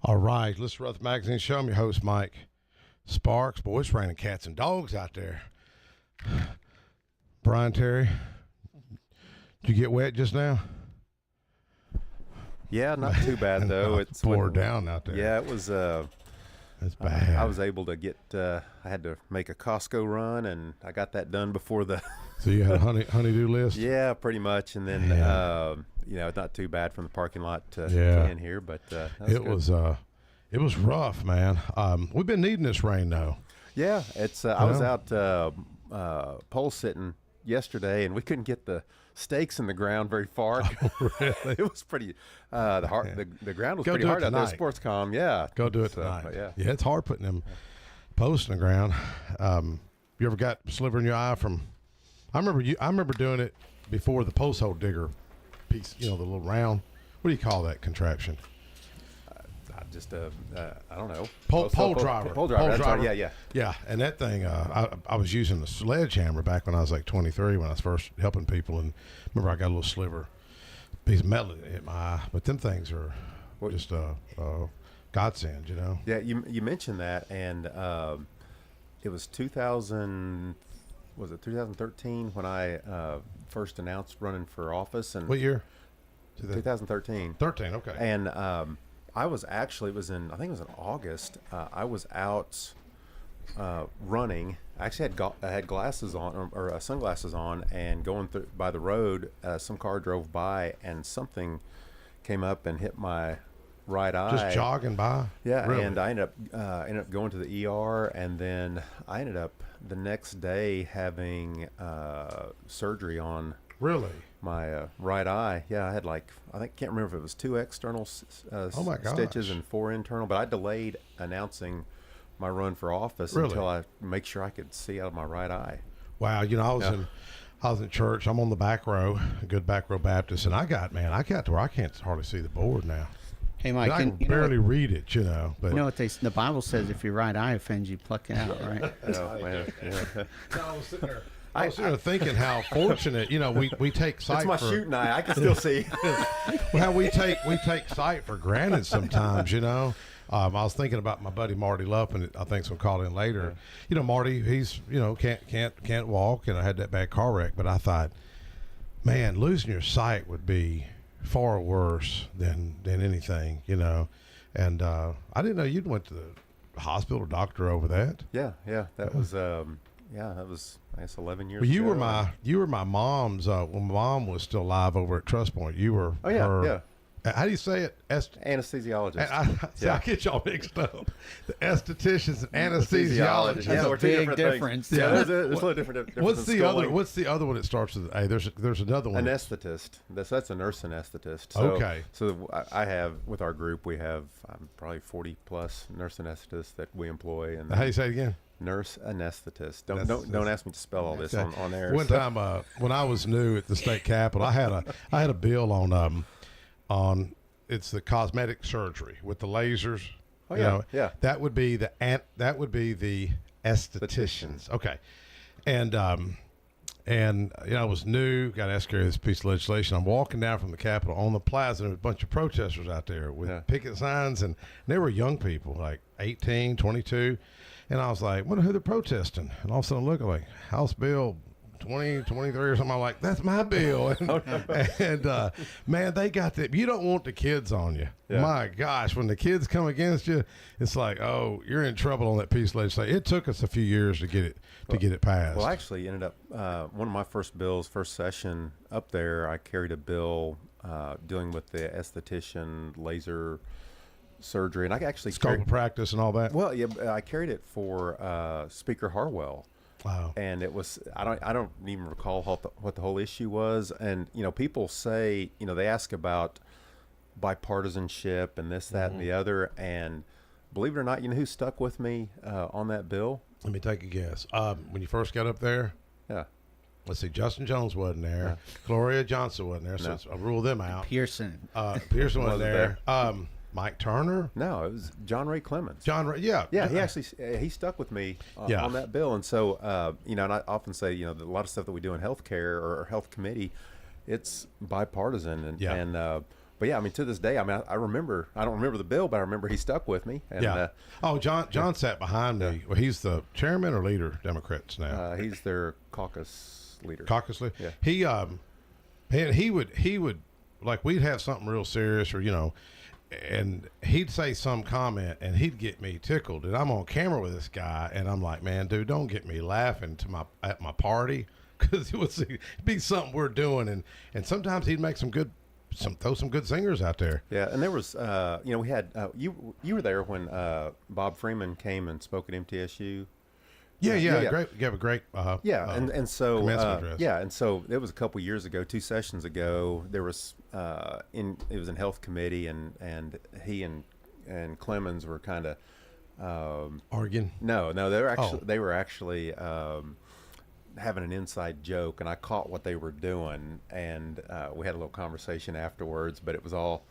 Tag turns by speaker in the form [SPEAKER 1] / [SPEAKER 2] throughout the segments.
[SPEAKER 1] All right, let's Rutherford Magazine Show. I'm your host, Mike Sparks. Boy, it's raining cats and dogs out there. Brian Terry, did you get wet just now?
[SPEAKER 2] Yeah, not too bad though.
[SPEAKER 1] It's poured down out there.
[SPEAKER 2] Yeah, it was.
[SPEAKER 1] That's bad.
[SPEAKER 2] I was able to get. I had to make a Costco run, and I got that done before the.
[SPEAKER 1] So you had a honeydew list?
[SPEAKER 2] Yeah, pretty much, and then it's not too bad from the parking lot to in here, but
[SPEAKER 1] it was rough, man. We've been needing this rain though.
[SPEAKER 2] Yeah, it's. I was out pole sitting yesterday, and we couldn't get the stakes in the ground very far.
[SPEAKER 1] Oh, really?
[SPEAKER 2] It was pretty. The ground was pretty hard out there. Sportscom, yeah.
[SPEAKER 1] Go do it tonight.
[SPEAKER 2] Yeah,
[SPEAKER 1] it's hard putting them posts in the ground. You ever got sliver in your eye from? I remember doing it before the post hole digger piece. The little round. What do you call that contraption?
[SPEAKER 2] I don't know.
[SPEAKER 1] Pole driver.
[SPEAKER 2] Pole driver. Right.
[SPEAKER 1] Yeah, and that thing, I was using a sledgehammer back when I was like 23 when I was first helping people, and remember I got a little sliver piece of metal that hit my eye. But them things are just godsend,
[SPEAKER 2] Yeah, you mentioned that, and it was 2013 when I first announced running for office. And
[SPEAKER 1] what year?
[SPEAKER 2] 2013.
[SPEAKER 1] 13, okay.
[SPEAKER 2] And I was actually, I think it was in August. I was out running. I actually had glasses on or sunglasses on, and going through by the road, some car drove by, and something came up and hit my right eye.
[SPEAKER 1] Just jogging by?
[SPEAKER 2] Yeah,
[SPEAKER 1] really?
[SPEAKER 2] And I ended up going to the ER, and then I ended up the next day having surgery on.
[SPEAKER 1] Really?
[SPEAKER 2] My right eye. Yeah, I had can't remember if it was 2 external stitches and 4 internal, but I delayed announcing my run for office until I make sure I could see out of my right eye.
[SPEAKER 1] Wow, I was in church. I'm on the back row, a good back row Baptist, and I got to where I can't hardly see the board now.
[SPEAKER 3] Hey, Mike,
[SPEAKER 1] I can barely read it, But
[SPEAKER 3] you know what the Bible says: if your right ie offends you, pluck it out, right?
[SPEAKER 1] I was sitting there thinking how fortunate, we take sight.
[SPEAKER 2] It's my shooting eye. I can still see.
[SPEAKER 1] Well, we take sight for granted sometimes, I was thinking about my buddy Marty Lupp, and I think some called in later. Yeah. Marty, he's can't walk, and I had that bad car wreck. But I thought, man, losing your sight would be far worse than anything, And I didn't know you'd went to the hospital or doctor over that.
[SPEAKER 2] Yeah, that was. That was, I guess, 11 years
[SPEAKER 1] ago. You were my mom's, when my mom was still alive over at Trust Point. You were her. How do you say it?
[SPEAKER 2] Anesthesiologist.
[SPEAKER 1] I get y'all mixed up. The estheticians and anesthesiologists.
[SPEAKER 3] That's a big difference.
[SPEAKER 2] Yeah, there's a little different.
[SPEAKER 1] What's the other one that starts with A? There's another one.
[SPEAKER 2] Anesthetist. That's a nurse anesthetist.
[SPEAKER 1] Okay.
[SPEAKER 2] So I have, with our group, we have probably 40 plus nurse anesthetists that we employ. And
[SPEAKER 1] how do you say it again?
[SPEAKER 2] Nurse anesthetist. Don't ask me to spell all this on air.
[SPEAKER 1] One time, when I was new at the state capitol, I had a bill on it's the cosmetic surgery with the lasers.
[SPEAKER 2] Oh yeah, yeah.
[SPEAKER 1] That would be the estheticians. Okay, and I was new, got asked to carry this piece of legislation. I'm walking down from the Capitol on the plaza, and there's a bunch of protesters out there with picket signs, and they were young people, like 18, 22. And I was like, wonder who they're protesting. And all of a sudden I look like House Bill 2023 or something. I'm like, that's my bill. And man, they got that. You don't want the kids on you. Yeah. My gosh, when the kids come against you, it's like, oh, you're in trouble on that piece of legislation. It took us a few years to get it passed.
[SPEAKER 2] Well, actually, ended up one of my first session up there. I carried a bill dealing with the esthetician laser surgery, and I actually
[SPEAKER 1] scope of practice and all that.
[SPEAKER 2] Well, yeah, I carried it for Speaker Harwell.
[SPEAKER 1] Wow.
[SPEAKER 2] And it was, I don't even recall what the whole issue was. And people say, they ask about bipartisanship and this, that, and the other. And believe it or not, who stuck with me on that bill?
[SPEAKER 1] Let me take a guess. When you first got up there, let's see, Justin Jones wasn't there. Yeah. Gloria Johnson wasn't there, so I ruled them out.
[SPEAKER 3] Pearson
[SPEAKER 1] wasn't there. Mike Turner?
[SPEAKER 2] No, it was John Ray Clemens.
[SPEAKER 1] Yeah.
[SPEAKER 2] He actually he stuck with me on that bill, and so and I often say a lot of stuff that we do in healthcare or health committee, it's bipartisan, and but yeah, I mean, to this day, I mean, I remember. I don't remember the bill, but I remember he stuck with me. And,
[SPEAKER 1] Yeah. John sat behind me. Well, he's the chairman or leader, Democrats now.
[SPEAKER 2] He's their caucus leader.
[SPEAKER 1] Caucus leader.
[SPEAKER 2] Yeah.
[SPEAKER 1] He would like we'd have something real serious or and he'd say some comment and he'd get me tickled, and I'm on camera with this guy and I'm like, man, dude, don't get me laughing at my party, because it'd be something we're doing, and sometimes he'd make throw some good singers out there.
[SPEAKER 2] Yeah, and there was we had you were there when Bob Freeman came and spoke at MTSU.
[SPEAKER 1] Yeah. Great. You have a great.
[SPEAKER 2] And so
[SPEAKER 1] commencement address.
[SPEAKER 2] yeah, and so it was a couple years ago, 2 sessions ago. There was it was in health committee, and he and Clemens were kind of
[SPEAKER 1] arguing.
[SPEAKER 2] No, they were actually having an inside joke, and I caught what they were doing, and we had a little conversation afterwards. But it was all,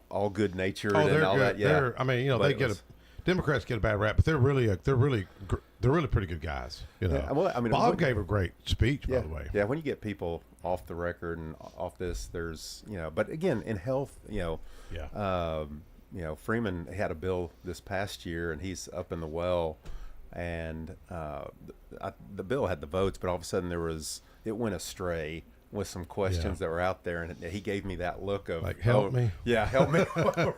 [SPEAKER 2] all good natured and all
[SPEAKER 1] good.
[SPEAKER 2] that. Yeah,
[SPEAKER 1] I mean, Democrats get a bad rap, but they're really pretty good guys.
[SPEAKER 2] Yeah, well, I mean,
[SPEAKER 1] Bob gave a great speech, by the way.
[SPEAKER 2] Yeah, when you get people off the record and off this, there's but again in health, Freeman had a bill this past year, and he's up in the well, and the bill had the votes, but all of a sudden it went astray with some questions that were out there, and he gave me that look of
[SPEAKER 1] like, help me.
[SPEAKER 2] Yeah, help me.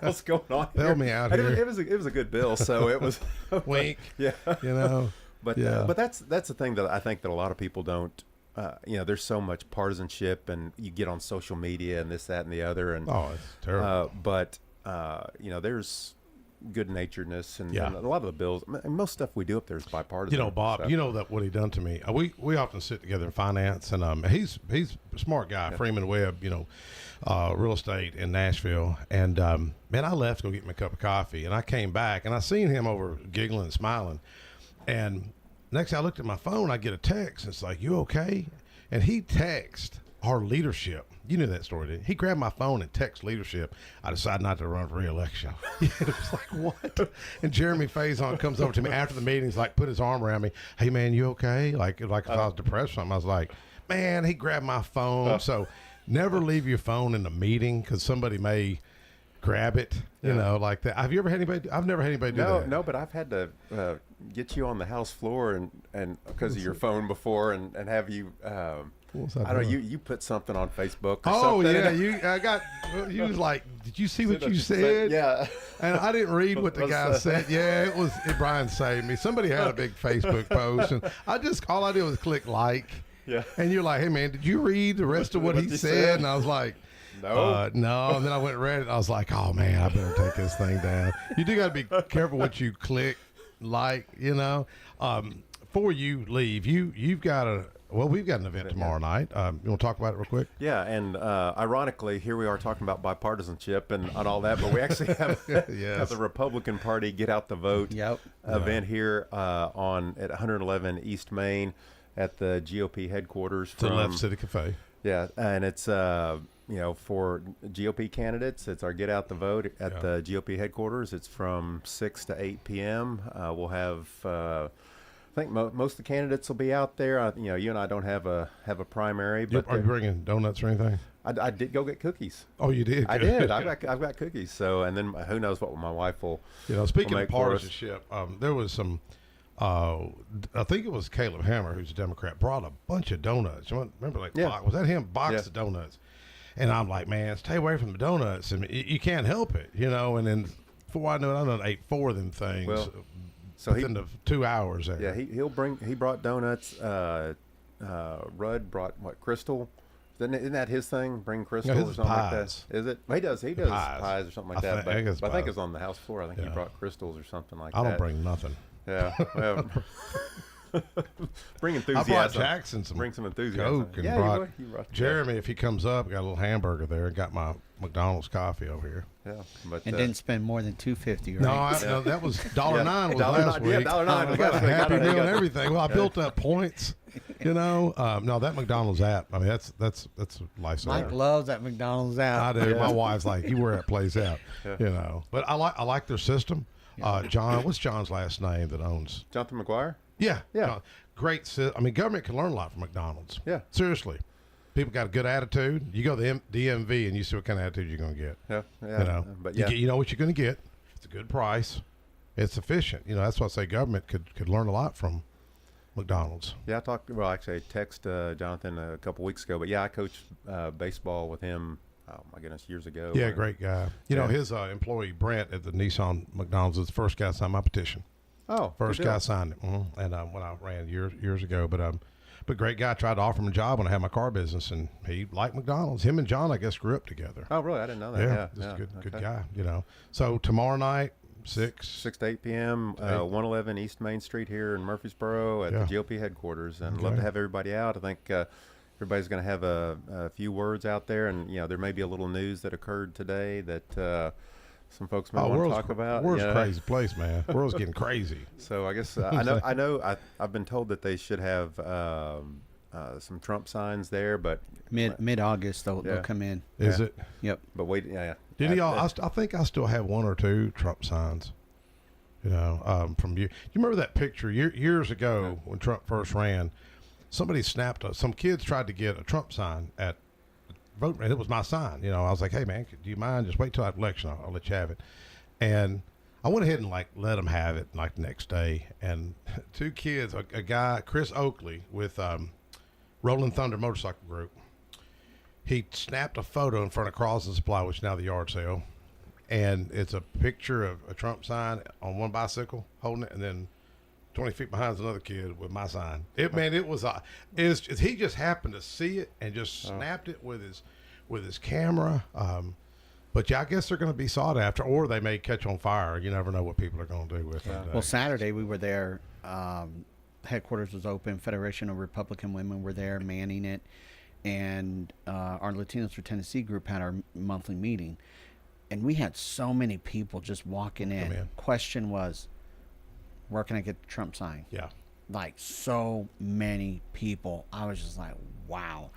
[SPEAKER 2] What's going on here?
[SPEAKER 1] Help me out
[SPEAKER 2] and
[SPEAKER 1] here.
[SPEAKER 2] It was a good bill, so it was
[SPEAKER 1] wink.
[SPEAKER 2] Yeah, But
[SPEAKER 1] but
[SPEAKER 2] that's the thing that I think that a lot of people don't. There's so much partisanship, and you get on social media and this, that, and the other, and
[SPEAKER 1] it's terrible.
[SPEAKER 2] But there's good natureness, and a lot of the bills, and most stuff we do up there is bipartisan.
[SPEAKER 1] Bob,
[SPEAKER 2] so.
[SPEAKER 1] that what he done to me. We often sit together in finance, and he's a smart guy, Freeman Webb, real estate in Nashville, and man, I left to go get me a cup of coffee, and I came back, and I seen him over giggling and smiling, and next thing I looked at my phone, I get a text. It's like, you okay? And he texted our leadership. You knew that story, didn't you? He grabbed my phone and texted leadership. I decided not to run for re-election. It was like, what? And Jeremy Faison comes over to me after the meeting. He's like, put his arm around me. Hey, man, you okay? Like if I was depressed or something. I was like, man, he grabbed my phone. So never leave your phone in the meeting, because somebody may grab it, like that. Have you ever had anybody? I've never had anybody do that.
[SPEAKER 2] No, but I've had to get you on the house floor and because of your phone before, and have you. I don't know. You put something on Facebook or something.
[SPEAKER 1] Yeah. You was like, did you see what you said?
[SPEAKER 2] Yeah.
[SPEAKER 1] And I didn't read what the guy said. Yeah, Brian saved me. Somebody had a big Facebook post, and all I did was click like.
[SPEAKER 2] Yeah.
[SPEAKER 1] And you're like, hey man, did you read the rest of what he said? And I was like, no. No. And then I went and read it. And I was like, oh man, I better take this thing down. You do got to be careful what you click, like, before you leave, we've got an event tomorrow night. You want to talk about it real quick?
[SPEAKER 2] Yeah, and ironically, here we are talking about bipartisanship and all that, but we actually have, have the Republican Party Get Out the Vote event here at 111 East Main at the GOP headquarters.
[SPEAKER 1] To the Left City Cafe.
[SPEAKER 2] Yeah, and it's for GOP candidates. It's our Get Out the Vote at the GOP headquarters. It's from 6 to 8 p.m. We'll have. I think most of the candidates will be out there. You and I don't have a primary. But
[SPEAKER 1] are you bringing donuts or anything?
[SPEAKER 2] I did go get cookies.
[SPEAKER 1] Oh, you did?
[SPEAKER 2] I did. I've got cookies. So, and then who knows what my wife will.
[SPEAKER 1] Speaking of partisanship, there was some. I think it was Caleb Hammer, who's a Democrat, brought a bunch of donuts. You remember, was that him? Box of donuts. And I'm like, man, stay away from the donuts. And you can't help it, And then before I knew it, I done ate 4 of them things.
[SPEAKER 2] Well,
[SPEAKER 1] so within the 2 hours there.
[SPEAKER 2] Yeah, he brought donuts. Rudd brought Crystal. Isn't that his thing? Bring Crystal or something like that. Is it? He does pies or something like that. But I think it's on the house floor. I think he brought crystals or something like that.
[SPEAKER 1] I don't bring nothing.
[SPEAKER 2] Yeah. Well, bring enthusiasm.
[SPEAKER 1] I brought Jackson
[SPEAKER 2] bring some enthusiasm.
[SPEAKER 1] Coke and brought Jeremy, if he comes up, got a little hamburger there, and got my McDonald's coffee over here.
[SPEAKER 2] Yeah, but
[SPEAKER 3] and didn't spend more than $2.50. Right?
[SPEAKER 1] No, that was $1.09 was last week.
[SPEAKER 2] Yeah, $1.09.
[SPEAKER 1] I got a Happy Meal and everything. Well, I built up points. No, that McDonald's app. I mean, that's a lifesaver.
[SPEAKER 3] Mike loves that McDonald's app.
[SPEAKER 1] I do. Yeah. My wife's like, you wear that place out. But I like their system. John, what's John's last name that owns?
[SPEAKER 2] Jonathan McGuire?
[SPEAKER 1] Yeah. Great. I mean, government can learn a lot from McDonald's.
[SPEAKER 2] Yeah.
[SPEAKER 1] Seriously. People got a good attitude. You go to the DMV and you see what kind of attitude you're going to get.
[SPEAKER 2] Yeah.
[SPEAKER 1] You know,
[SPEAKER 2] but yeah,
[SPEAKER 1] you know what you're going to get. It's a good price. It's efficient. You know, that's why I say government could learn a lot from McDonald's.
[SPEAKER 2] Yeah, I texted Jonathan a couple weeks ago, but yeah, I coached baseball with him. Oh my goodness, years ago.
[SPEAKER 1] Yeah, great guy. You know, his employee Brent at the Nissan McDonald's is the first guy to sign my petition.
[SPEAKER 2] Oh,
[SPEAKER 1] First guy signed it. And when I ran years ago, but great guy. Tried to offer him a job when I had my car business, and he liked McDonald's. Him and John, I guess, grew up together.
[SPEAKER 2] Oh, really? I didn't know that.
[SPEAKER 1] Yeah, just a good guy. You know. So tomorrow night, 6
[SPEAKER 2] to 8 p.m. 111 East Main Street here in Murfreesboro at the GOP headquarters, and love to have everybody out. I think everybody's going to have a few words out there, and you know there may be a little news that occurred today that some folks may want to talk about.
[SPEAKER 1] World's a crazy place, man. World's getting crazy.
[SPEAKER 2] So I guess I've been told that they should have some Trump signs there, but
[SPEAKER 3] mid August they'll come in.
[SPEAKER 1] Is it?
[SPEAKER 3] Yep.
[SPEAKER 2] But wait, yeah.
[SPEAKER 1] Did y'all? I think I still have 1 or 2 Trump signs. You know, from you. Do you remember that picture years ago when Trump first ran? Somebody snapped. Some kids tried to get a Trump sign at vote, and it was my sign. You know, I was like, "Hey, man, do you mind? Just wait till that election. I'll let you have it." And I went ahead and let them have it the next day. And 2 kids, a guy, Chris Oakley with Rolling Thunder Motorcycle Group. He snapped a photo in front of Cross and Supply, which is now the yard sale, and it's a picture of a Trump sign on one bicycle holding it, and then 20 feet behind is another kid with my sign. He just happened to see it and just snapped it with his camera. But yeah, I guess they're going to be sought after, or they may catch on fire. You never know what people are going to do with it.
[SPEAKER 3] Well, Saturday we were there. Headquarters was open. Federation of Republican Women were there manning it. And our Latinos for Tennessee group had our monthly meeting. And we had so many people just walking in. Question was, where can I get the Trump sign?
[SPEAKER 1] Yeah.
[SPEAKER 3] Like, so many people. I was just like, wow.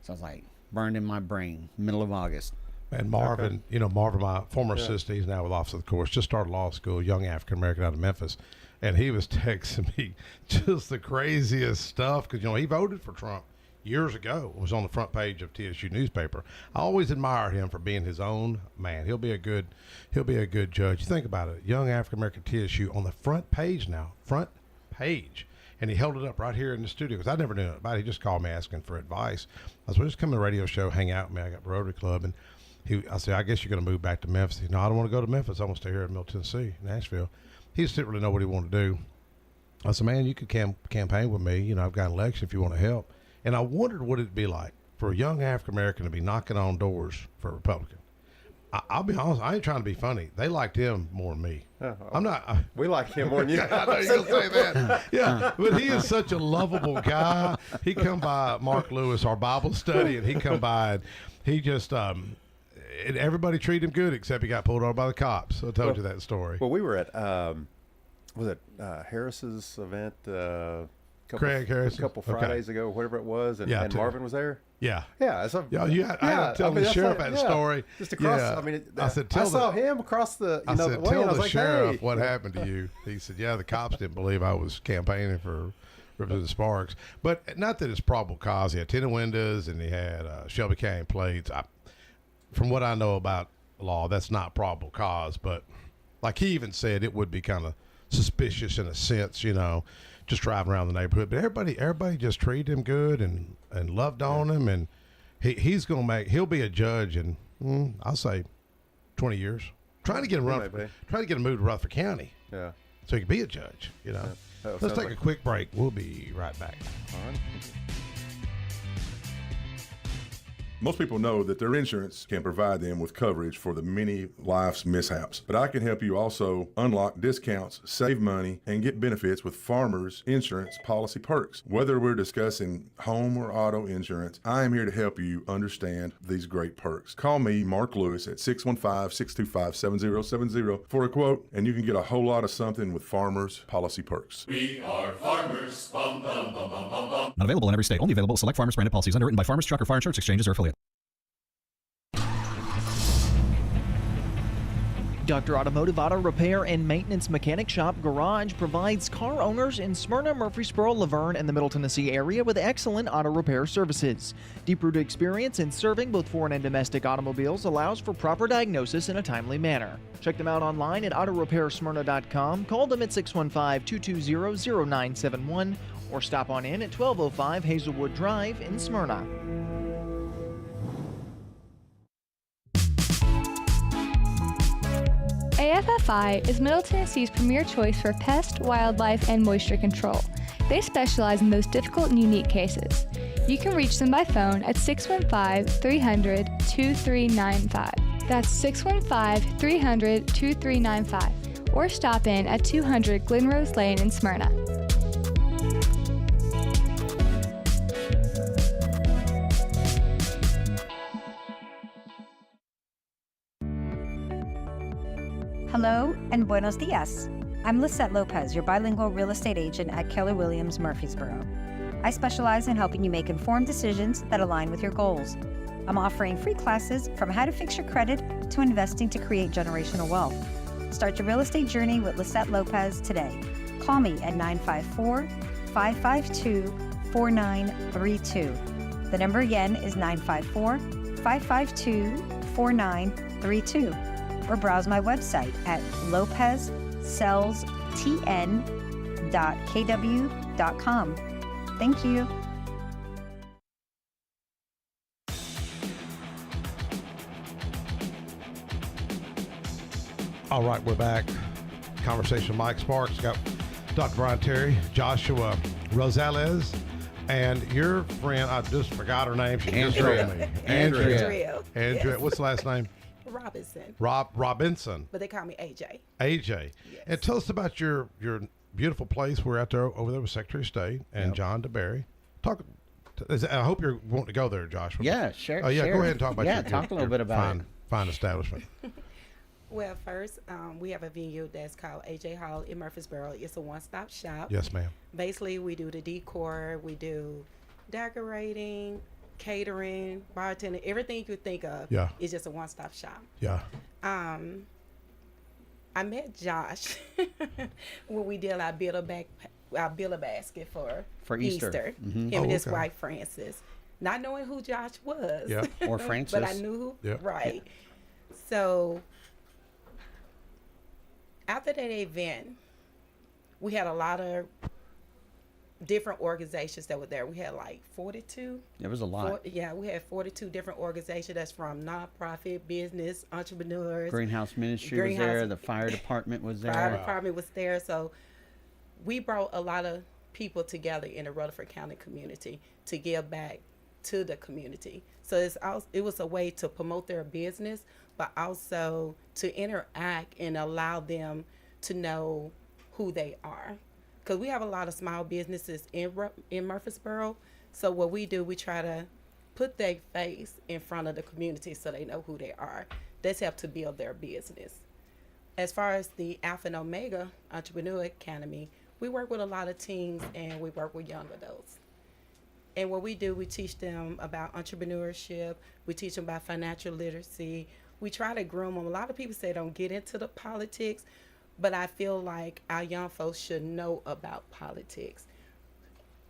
[SPEAKER 3] So I was like, burned in my brain, middle of August.
[SPEAKER 1] And Marvin, Marvin, my former assistant, he's now with Office of the Course, just started law school, young African-American out of Memphis. And he was texting me just the craziest stuff because, he voted for Trump years ago. It was on the front page of TSU newspaper. I always admired him for being his own man. He'll be a good judge. You think about it, young African-American TSU on the front page now, and he held it up right here in the studio because I never knew about it. He just called me asking for advice. I was just come to the radio show, hang out with me. I got Rotary Club, and I said, I guess you're going to move back to Memphis. He said, no, I don't want to go to Memphis. I want to stay here in Middle Tennessee, Nashville. He just didn't really know what he wanted to do. I said, man, you could campaign with me. I've got an election if you want to help. And I wondered what it'd be like for a young African-American to be knocking on doors for a Republican. I'll be honest, I ain't trying to be funny. They liked him more than me. I'm not.
[SPEAKER 2] We like him more than you.
[SPEAKER 1] I know you're going to say that. Yeah, but he is such a lovable guy. He come by Mark Lewis, our Bible study, and he come by and he just, and everybody treated him good except he got pulled over by the cops. I told you that story.
[SPEAKER 2] Well, we were at, was it Harris's event?
[SPEAKER 1] Craig Harris,
[SPEAKER 2] a couple Fridays ago, whatever it was, and Marvin was there.
[SPEAKER 1] Yeah,
[SPEAKER 2] yeah.
[SPEAKER 1] I had to tell the sheriff that story.
[SPEAKER 2] Just across.
[SPEAKER 1] Yeah.
[SPEAKER 2] I mean,
[SPEAKER 1] I
[SPEAKER 2] saw him across the.
[SPEAKER 1] I said, tell the sheriff
[SPEAKER 2] hey.
[SPEAKER 1] what happened to you. He said, yeah, the cops didn't believe I was campaigning for Representative Sparks, but not that it's probable cause. He had tinted windows and he had Shelby County plates. From what I know about law, that's not probable cause, but like he even said, it would be kind of suspicious in a sense, just driving around the neighborhood. But everybody just treated him good and loved on him, and he'll be a judge in I'll say 20 years. Trying to get him moved to Rutherford County.
[SPEAKER 2] Yeah.
[SPEAKER 1] So he can be a judge, Let's take a quick break. We'll be right back.
[SPEAKER 2] All right.
[SPEAKER 4] Most people know that their insurance can provide them with coverage for the many life's mishaps. But I can help you also unlock discounts, save money, and get benefits with Farmers Insurance Policy Perks. Whether we're discussing home or auto insurance, I am here to help you understand these great perks. Call me, Mark Lewis, at 615-625-7070 for a quote, and you can get a whole lot of something with Farmers Policy Perks.
[SPEAKER 5] We are farmers. Bum, bum, bum, bum, bum, bum.
[SPEAKER 6] Not available in every state. Only available select Farmers branded policies underwritten by Farmers Truck or Fire Insurance Exchanges or affiliates.
[SPEAKER 7] Dr. Automotive Auto Repair and Maintenance Mechanic Shop Garage provides car owners in Smyrna, Murfreesboro, Laverne, and the Middle Tennessee area with excellent auto repair services. Deep-rooted experience in serving both foreign and domestic automobiles allows for proper diagnosis in a timely manner. Check them out online at autorepairsmyrna.com, call them at 615-220-0971, or stop on in at 1205 Hazelwood Drive in Smyrna.
[SPEAKER 8] AFFI is Middle Tennessee's premier choice for pest, wildlife, and moisture control. They specialize in those difficult and unique cases. You can reach them by phone at 615-300-2395. That's 615-300-2395. Or stop in at 200 Glenrose Lane in Smyrna.
[SPEAKER 9] Hello and buenos dias. I'm Lisette Lopez, your bilingual real estate agent at Keller Williams Murfreesboro. I specialize in helping you make informed decisions that align with your goals. I'm offering free classes from how to fix your credit to investing to create generational wealth. Start your real estate journey with Lisette Lopez today. Call me at 954-552-4932. The number again is 954-552-4932. Or browse my website at lopezsellstn.kw.com. Thank you.
[SPEAKER 1] All right, we're back. Conversation with Mike Sparks. Got Dr. Brian Terry, Joshua Rosales, and your friend, I just forgot her name. She just
[SPEAKER 3] Andrea.
[SPEAKER 1] told me.
[SPEAKER 10] Andrea.
[SPEAKER 1] Andrea. What's the last name?
[SPEAKER 10] Robinson.
[SPEAKER 1] Robinson.
[SPEAKER 10] But they call me AJ.
[SPEAKER 1] AJ.
[SPEAKER 10] Yes.
[SPEAKER 1] And tell us about your beautiful place. We're out there over there with Secretary of State and John DeBerry. I hope you're wanting to go there, Joshua.
[SPEAKER 3] Yeah, sure.
[SPEAKER 1] Oh, yeah.
[SPEAKER 3] share.
[SPEAKER 1] Go ahead and talk about
[SPEAKER 3] talk a little bit about it.
[SPEAKER 1] fine establishment.
[SPEAKER 10] Well, first, we have a venue that's called AJ Hall in Murfreesboro. It's a one-stop shop.
[SPEAKER 1] Yes, ma'am.
[SPEAKER 10] Basically, we do the decor, we do decorating, catering, bartending, everything you could think of.
[SPEAKER 1] Yeah.
[SPEAKER 10] It's just a one-stop shop.
[SPEAKER 1] Yeah.
[SPEAKER 10] I met Josh when we did our build a basket for
[SPEAKER 3] Easter.
[SPEAKER 10] Him and his wife Frances, not knowing who Josh was.
[SPEAKER 1] Yeah.
[SPEAKER 3] Or Frances.
[SPEAKER 10] But I knew who.
[SPEAKER 1] Yeah.
[SPEAKER 10] Right. So after that event, we had a lot of different organizations that were there. We had like 42.
[SPEAKER 3] It was a lot.
[SPEAKER 10] We had 42 different organizations that's from nonprofit, business, entrepreneurs.
[SPEAKER 3] Greenhouse Ministry was there. The fire department was there.
[SPEAKER 10] Fire department was there. So we brought a lot of people together in the Rutherford County community to give back to the community. So it was a way to promote their business, but also to interact and allow them to know who they are. Because we have a lot of small businesses in Murfreesboro. So what we do, we try to put their face in front of the community so they know who they are. That's helped to build their business. As far as the Alpha and Omega Entrepreneur Academy, we work with a lot of teens and we work with young adults. And what we do, we teach them about entrepreneurship. We teach them about financial literacy. We try to groom them. A lot of people say don't get into the politics, but I feel like our young folks should know about politics.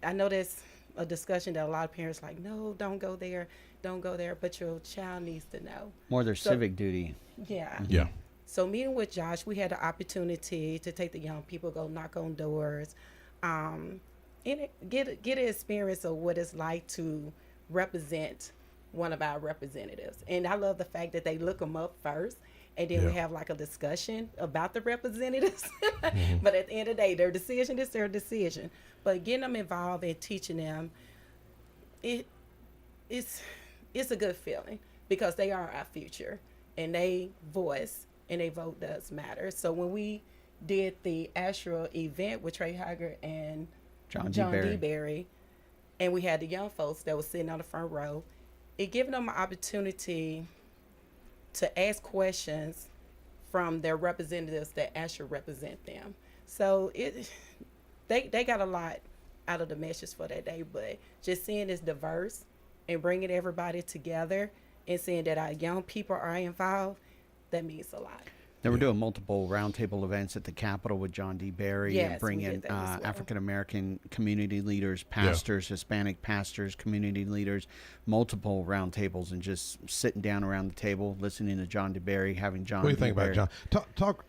[SPEAKER 10] I know there's a discussion that a lot of parents like, no, don't go there, but your child needs to know.
[SPEAKER 3] More their civic duty.
[SPEAKER 10] Yeah.
[SPEAKER 1] Yeah.
[SPEAKER 10] So meeting with Josh, we had the opportunity to take the young people, go knock on doors, and get an experience of what it's like to represent one of our representatives. And I love the fact that they look them up first, and then we have like a discussion about the representatives. But at the end of the day, their decision is their decision. But getting them involved and teaching them, it's a good feeling because they are our future, and they voice and they vote does matter. So when we did the actual event with Trey Hager and John D. Berry, and we had the young folks that was sitting on the front row, it gave them an opportunity to ask questions from their representatives that actually represent them. So they got a lot out of the message for that day, but just seeing it's diverse and bringing everybody together and seeing that our young people are involved, that means a lot.
[SPEAKER 3] They were doing multiple roundtable events at the Capitol with John D. Berry
[SPEAKER 10] Yes,
[SPEAKER 3] and
[SPEAKER 10] we
[SPEAKER 3] bringing
[SPEAKER 10] did that as well.
[SPEAKER 3] African American community leaders, pastors, Hispanic pastors, community leaders, multiple roundtables, and just sitting down around the table, listening to John D. Berry, having John.
[SPEAKER 1] What do you
[SPEAKER 3] D.
[SPEAKER 1] think
[SPEAKER 3] Berry.
[SPEAKER 1] about John?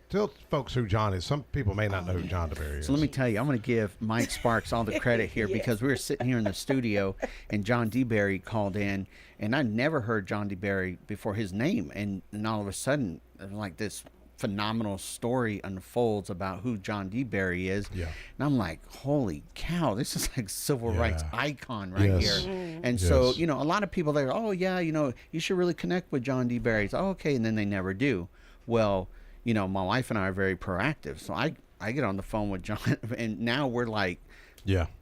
[SPEAKER 1] Tell folks who John is. Some people may not know who John DeBerry is.
[SPEAKER 3] So let me tell you, I'm going to give Mike Sparks all the credit here because we were sitting here in the studio and John D. Berry called in, and I never heard John D. Berry before his name, and all of a sudden, like this phenomenal story unfolds about who John D. Berry is.
[SPEAKER 1] Yeah.
[SPEAKER 3] And I'm like, holy cow, this is like civil rights icon right
[SPEAKER 1] Yes.
[SPEAKER 3] here. And so, you know, a lot of people, they're, oh yeah, you know, you should really connect with John D. Berry. Oh, okay. And then they never do. Well, you know, my wife and I are very proactive. So I get on the phone with John, and now we're like,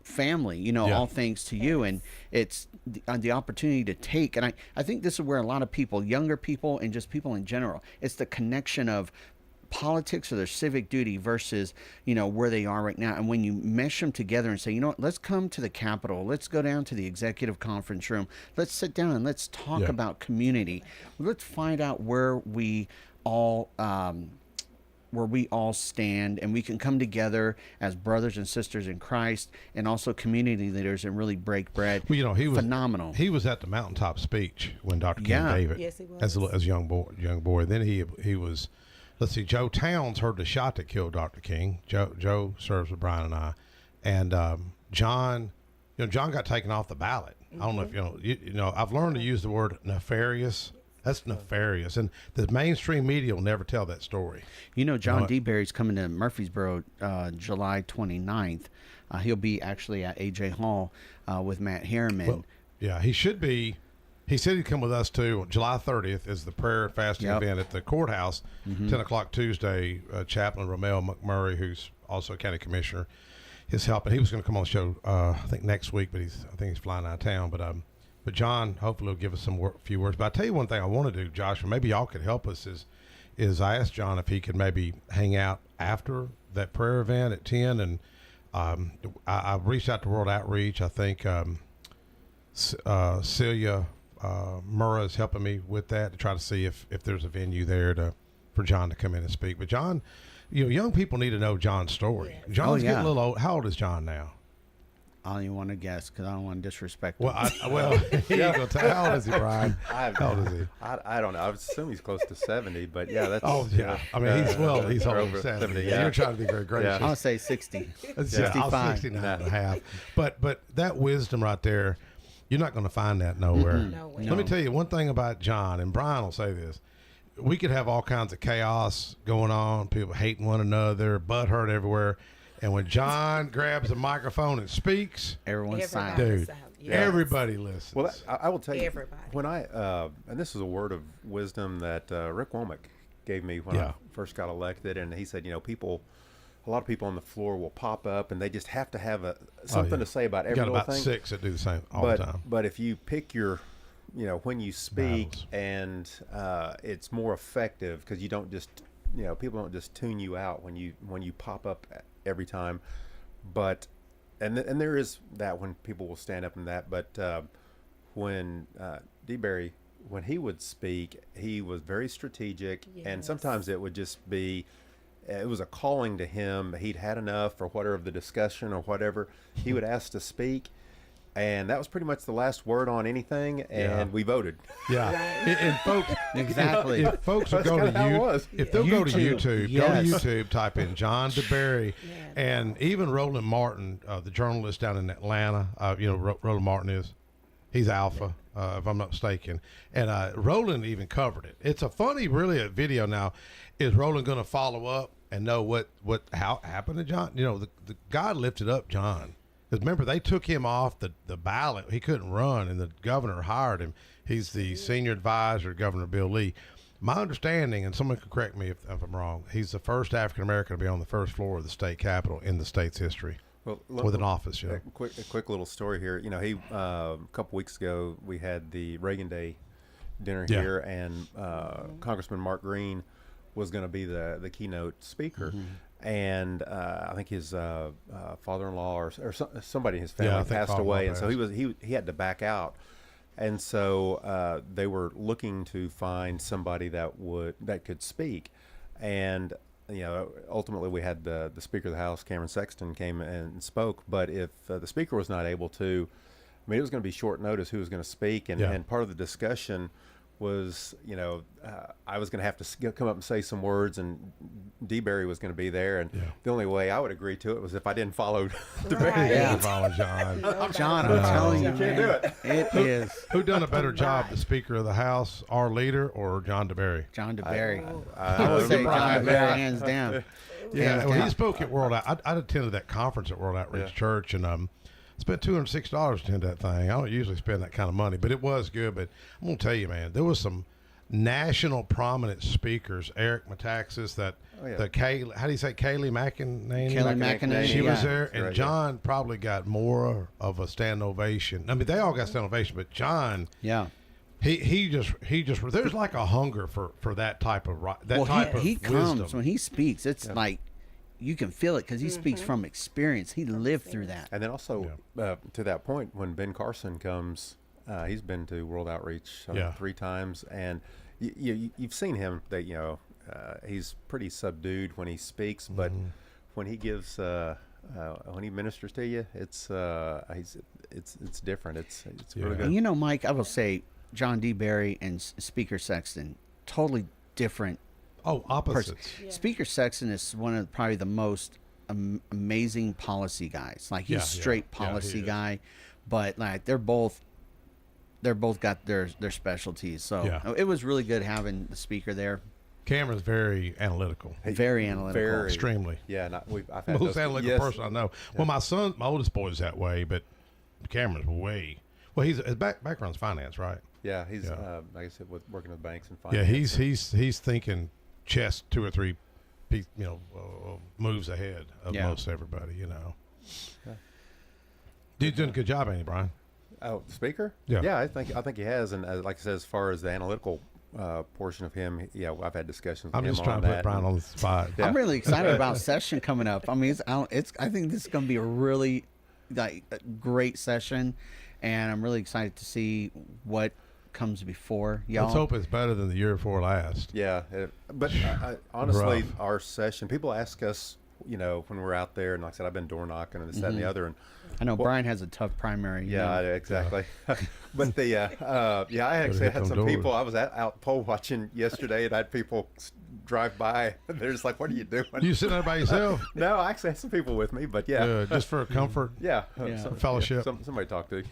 [SPEAKER 3] family, you know, all thanks to you. And it's the opportunity to take, and I think this is where a lot of people, younger people and just people in general, it's the connection of politics or their civic duty versus, you know, where they are right now. And when you mesh them together and say, you know what, let's come to the Capitol, let's go down to the executive conference room, let's sit down and let's talk about community. Let's find out where we all stand, and we can come together as brothers and sisters in Christ, and also community leaders, and really break bread.
[SPEAKER 1] Well, you know, he was
[SPEAKER 3] phenomenal.
[SPEAKER 1] He was at the mountaintop speech when Dr. King gave it.
[SPEAKER 10] Yes, he was.
[SPEAKER 1] As a young boy. Then he was. Let's see. Joe Towns heard the shot that killed Dr. King. Joe serves with Brian and I, and John. You know, John got taken off the ballot. I don't know if you know. You know, I've learned to use the word nefarious. That's nefarious, and the mainstream media will never tell that story.
[SPEAKER 3] You know, John D. Berry's coming to Murfreesboro July 29th. He'll be actually at A.J. Hall with Matt Harriman.
[SPEAKER 1] Well, yeah, he should be. He said he'd come with us too. July 30th is the prayer and fasting event at the courthouse, 10 o'clock Tuesday. Chaplain Romeo McMurray, who's also a county commissioner, is helping. He was going to come on the show, I think next week, but I think he's flying out of town. But John hopefully will give us some few words. But I tell you one thing I want to do, Josh, or maybe y'all could help us, is I asked John if he could maybe hang out after that prayer event at 10. And I reached out to World Outreach. I think Celia Murrah is helping me with that to try to see if there's a venue there for John to come in and speak. But John, you know, young people need to know John's story. Yeah. John's getting a little old. How old is John now?
[SPEAKER 3] I don't even want to guess because I don't want to disrespect him.
[SPEAKER 1] Well, how old is he, Brian? How old is he?
[SPEAKER 2] I don't know. I would assume he's close to 70, but yeah, that's.
[SPEAKER 1] Oh yeah. I mean, he's over 70. Yeah. You're trying to be very gracious.
[SPEAKER 3] I'll say 60.
[SPEAKER 1] 65. I'll 69 and a half. But that wisdom right there, you're not going to find that nowhere.
[SPEAKER 10] No way.
[SPEAKER 1] Let me tell you one thing about John, and Brian will say this. We could have all kinds of chaos going on, people hating one another, butthurt everywhere. And when John grabs a microphone and speaks,
[SPEAKER 3] everyone's silent.
[SPEAKER 1] Dude, everybody listens.
[SPEAKER 2] Well, I will tell you,
[SPEAKER 10] everybody.
[SPEAKER 2] When and this is a word of wisdom that Rick Womack gave me when I first got elected, and he said, you know, a lot of people on the floor will pop up, and they just have to have something to say about every little thing.
[SPEAKER 1] You got about 6 that do the same all the time.
[SPEAKER 2] But if you pick your, you know, when you speak, and it's more effective because you don't just, you know, people don't just tune you out when you pop up every time. But and there is that when people will stand up and that. But when D. Berry, when he would speak, he was very strategic, and sometimes it would just be. It was a calling to him. He'd had enough or whatever of the discussion or whatever. He would ask to speak, and that was pretty much the last word on anything, and we voted.
[SPEAKER 1] Yeah. And folks,
[SPEAKER 3] exactly.
[SPEAKER 1] If folks will go to YouTube, type in John DeBerry, and even Roland Martin, the journalist down in Atlanta, Roland Martin he's Alpha, if I'm not mistaken. And Roland even covered it. It's a funny, really, a video now. Is Roland going to follow up and know how happened to John? You know, the God lifted up John. Because remember, they took him off the ballot. He couldn't run, and the governor hired him. He's the senior advisor to Governor Bill Lee. My understanding, and someone could correct me if I'm wrong, he's the first African-American to be on the first floor of the state capitol in the state's history.
[SPEAKER 2] Well,
[SPEAKER 1] with an office,
[SPEAKER 2] A quick little story here. You know, a couple weeks ago we had the Reagan Day dinner here, and Congressman Mark Green was going to be the keynote speaker, and I think his father-in-law or somebody in his family passed away, and so he had to back out, and so they were looking to find somebody that could speak. and ultimately we had the Speaker of the House, Cameron Sexton, came and spoke. But if the Speaker was not able to, I mean, it was going to be short notice who was going to speak, and part of the discussion was, I was going to have to come up and say some words, and DeBerry was going to be there, and the only way I would agree to it was if I didn't follow DeBerry.
[SPEAKER 1] Yeah, follow John.
[SPEAKER 3] John, I'm telling you,
[SPEAKER 2] can't do it.
[SPEAKER 3] It is
[SPEAKER 1] Who done a better job, the Speaker of the House, our leader, or John DeBerry?
[SPEAKER 3] John DeBerry.
[SPEAKER 2] I
[SPEAKER 3] would say John DeBerry,
[SPEAKER 2] yeah.
[SPEAKER 3] hands down.
[SPEAKER 1] Yeah,
[SPEAKER 3] Hands
[SPEAKER 1] well,
[SPEAKER 3] down.
[SPEAKER 1] he spoke at World Out. I attended that conference at World Outreach Church, and spent $206 to attend that thing. I don't usually spend that kind of money, but it was good. But I'm gonna tell you, man, there was some national prominent speakers. Eric Metaxas, Kaylee, how do you say Kaylee McEnany?
[SPEAKER 3] Kelly McEnany,
[SPEAKER 1] She was there,
[SPEAKER 2] That's
[SPEAKER 1] and
[SPEAKER 2] right,
[SPEAKER 1] John probably got more of a stand ovation. I mean, they all got stand ovation, but John, he just there's like a hunger for that type of
[SPEAKER 3] he comes
[SPEAKER 1] wisdom.
[SPEAKER 3] when he speaks. It's like you can feel it because he speaks from experience. He lived through that.
[SPEAKER 2] And then also to that point, when Ben Carson comes, he's been to World Outreach 3 times, and you've seen him. That he's pretty subdued when he speaks, but when he gives when he ministers to you, it's different. It's really good.
[SPEAKER 3] And Mike, I will say John DeBerry and Speaker Sexton, totally different.
[SPEAKER 1] Oh, opposites.
[SPEAKER 3] Speaker Sexton is one of probably the most amazing policy guys. Like he's straight policy guy, but like they're both got their specialties. So it was really good having the speaker there.
[SPEAKER 1] Cameron's very analytical.
[SPEAKER 3] Very analytical.
[SPEAKER 1] Extremely.
[SPEAKER 2] Yeah, I've had
[SPEAKER 1] most analytical person I know. Well, my oldest boy is that way, but Cameron's way. Well, his background's finance, right?
[SPEAKER 2] Yeah, he's like I said, working with banks and
[SPEAKER 1] Yeah,
[SPEAKER 2] finance.
[SPEAKER 1] he's thinking chess 2 or 3, moves ahead of most everybody. Dude's doing a good job, ain't he, Brian?
[SPEAKER 2] Oh, the speaker?
[SPEAKER 1] Yeah.
[SPEAKER 2] I think he has, and like I said, as far as the analytical portion of him, I've had discussions.
[SPEAKER 1] I'm
[SPEAKER 2] with
[SPEAKER 1] just
[SPEAKER 2] him
[SPEAKER 1] trying
[SPEAKER 2] on
[SPEAKER 1] to put
[SPEAKER 2] that.
[SPEAKER 1] Brian on the spot.
[SPEAKER 3] I'm really excited about session coming up. I mean, I think this is going to be a really a great session, and I'm really excited to see what comes before y'all.
[SPEAKER 1] Let's hope it's better than the year before last.
[SPEAKER 2] Yeah, but honestly,
[SPEAKER 1] Rough.
[SPEAKER 2] our session, people ask us, when we're out there, and like I said, I've been door knocking and this, that, and the other, and
[SPEAKER 3] I know Brian has a tough primary.
[SPEAKER 2] yeah, exactly. But I actually
[SPEAKER 1] hit
[SPEAKER 2] had
[SPEAKER 1] them
[SPEAKER 2] some
[SPEAKER 1] doors.
[SPEAKER 2] people. I was out poll watching yesterday, and I had people drive by. And they're just like, "What are you doing?"
[SPEAKER 1] You sitting there by yourself?
[SPEAKER 2] No, I actually had some people with me, but
[SPEAKER 1] just for comfort. Fellowship.
[SPEAKER 2] Somebody talk to.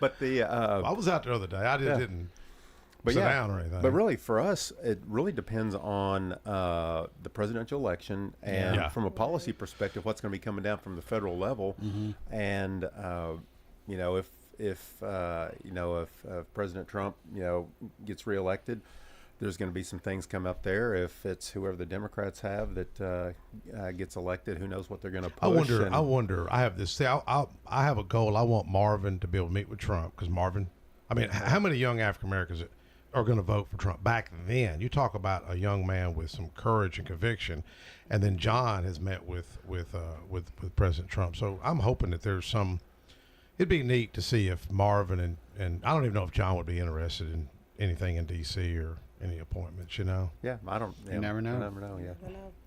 [SPEAKER 2] But
[SPEAKER 1] I was out there the other day. I didn't sit down or anything.
[SPEAKER 2] But really, for us, it really depends on the presidential election, and from a policy perspective, what's going to be coming down from the federal level, and if President Trump gets reelected, there's going to be some things come up there. If it's whoever the Democrats have that gets elected, who knows what they're going to push.
[SPEAKER 1] I wonder. I have this. See, I have a goal. I want Marvin to be able to meet with Trump because Marvin. I mean, how many young African Americans are going to vote for Trump? Back then, you talk about a young man with some courage and conviction, and then John has met with President Trump. So I'm hoping that there's some. It'd be neat to see if Marvin and I don't even know if John would be interested in anything in D.C. or any appointments.
[SPEAKER 2] Yeah, I don't.
[SPEAKER 3] You never know.
[SPEAKER 2] You never know. Yeah.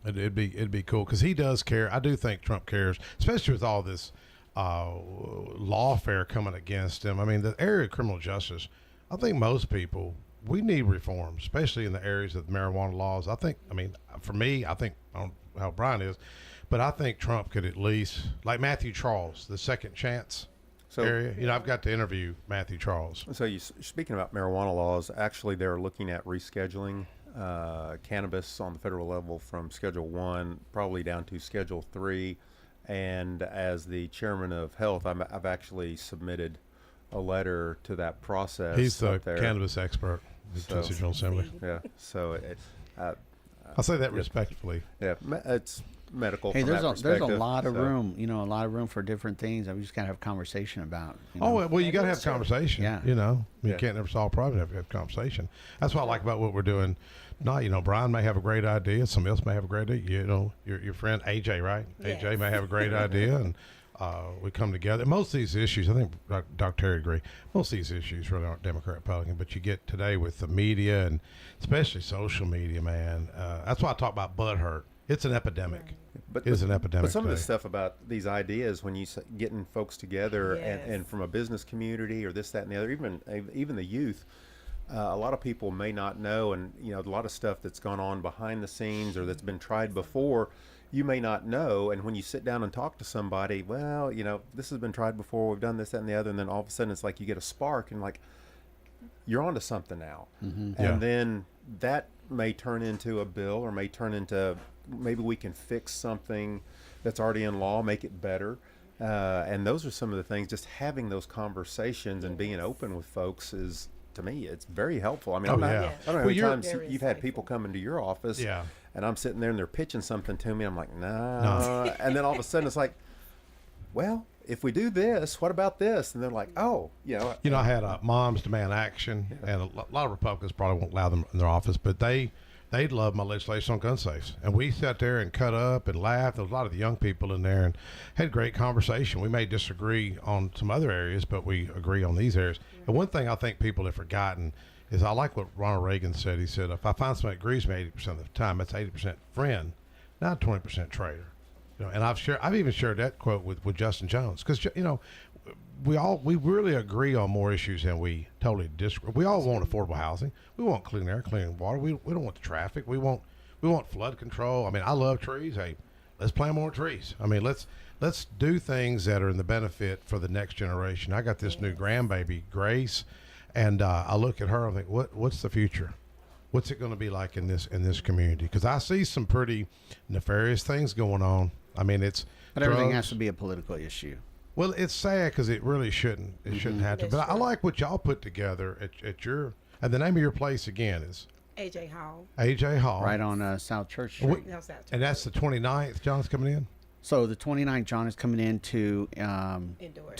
[SPEAKER 1] It'd be cool because he does care. I do think Trump cares, especially with all this lawfare coming against him. I mean, the area of criminal justice. I think most people we need reform, especially in the areas of marijuana laws. For me, I don't know how Brian is, but I think Trump could at least, like Matthew Charles, the second chance area. I've got to interview Matthew Charles.
[SPEAKER 2] So speaking about marijuana laws, actually they're looking at rescheduling cannabis on the federal level from Schedule 1 probably down to Schedule 3. And as the chairman of health, I've actually submitted a letter to that process.
[SPEAKER 1] He's the cannabis expert at the Tennessee General Assembly.
[SPEAKER 2] Yeah, so
[SPEAKER 1] I say that respectfully.
[SPEAKER 2] Yeah, it's medical.
[SPEAKER 3] Hey,
[SPEAKER 2] from
[SPEAKER 3] there's
[SPEAKER 2] that
[SPEAKER 3] a
[SPEAKER 2] perspective,
[SPEAKER 3] lot of room, a lot of room for different things that we just got to have conversation about.
[SPEAKER 1] Oh, well, you got to have conversation.
[SPEAKER 3] Yeah.
[SPEAKER 1] You can't never solve a problem. You have to have conversation. That's what I like about what we're doing. Not, Brian may have a great idea. Somebody else may have a great idea. Your friend AJ, right?
[SPEAKER 10] Yes.
[SPEAKER 1] AJ may have a great idea, and we come together. Most of these issues, I think Dr. Terry agree, most of these issues really aren't Democrat Republican, but you get today with the media and especially social media, man. That's why I talk about butthurt. It's an epidemic. It's an epidemic.
[SPEAKER 2] But some
[SPEAKER 1] today.
[SPEAKER 2] of the stuff about these ideas, when you getting folks together and from a business community or this, that, and the other, even the youth, a lot of people may not know, and a lot of stuff that's gone on behind the scenes or that's been tried before, you may not know. And when you sit down and talk to somebody, well, this has been tried before, we've done this, that, and the other, and then all of a sudden it's like you get a spark and like you're onto something now. And then that may turn into a bill, or may turn into maybe we can fix something that's already in law, make it better. And those are some of the things, just having those conversations and being open with folks is, to me, it's very helpful. I mean, I don't know how many times you've had people come into your office and I'm sitting there and they're pitching something to me. I'm like, no. And then all of a sudden it's like, well, if we do this, what about this? And they're like, oh,
[SPEAKER 1] I had Moms Demand Action, and a lot of Republicans probably won't allow them in their office, but they love my legislation on gun safes. And we sat there and cut up and laughed. There was a lot of the young people in there and had great conversation. We may disagree on some other areas, but we agree on these areas. And one thing I think people have forgotten is, I like what Ronald Reagan said. He said, if I find somebody that agrees with me 80% of the time, that's 80% friend, not 20% traitor. And I've even shared that quote with Justin Jones, because we really agree on more issues than we totally disagree. We all want affordable housing. We want clean air, clean water. We don't want the traffic. We want flood control. I mean, I love trees. Hey, let's plant more trees. I mean, let's do things that are in the benefit for the next generation. I got this new grandbaby, Grace, and I look at her and think, what's the future? What's it going to be like in this community? Because I see some pretty nefarious things going on. I mean,
[SPEAKER 3] but everything has to be a political issue.
[SPEAKER 1] Well, it's sad because it really shouldn't. It shouldn't have to. But I like what y'all put together at your. And the name of your place again is
[SPEAKER 10] AJ Hall.
[SPEAKER 1] AJ Hall.
[SPEAKER 3] Right on South Church Street.
[SPEAKER 1] And that's the 29th. John's coming in.
[SPEAKER 3] So the 29th, John is coming in to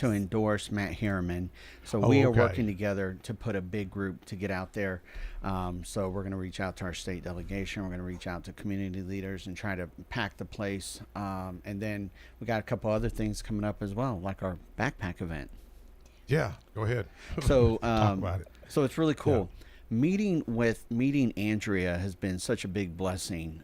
[SPEAKER 3] endorse Matt Harriman. So we are working together to put a big group to get out there. So we're going to reach out to our state delegation. We're going to reach out to community leaders and try to pack the place. And then we got a couple other things coming up as well, like our backpack event.
[SPEAKER 1] Yeah, go ahead.
[SPEAKER 3] So
[SPEAKER 1] talk about it.
[SPEAKER 3] So it's really cool. Yeah. Meeting Andrea has been such a big blessing.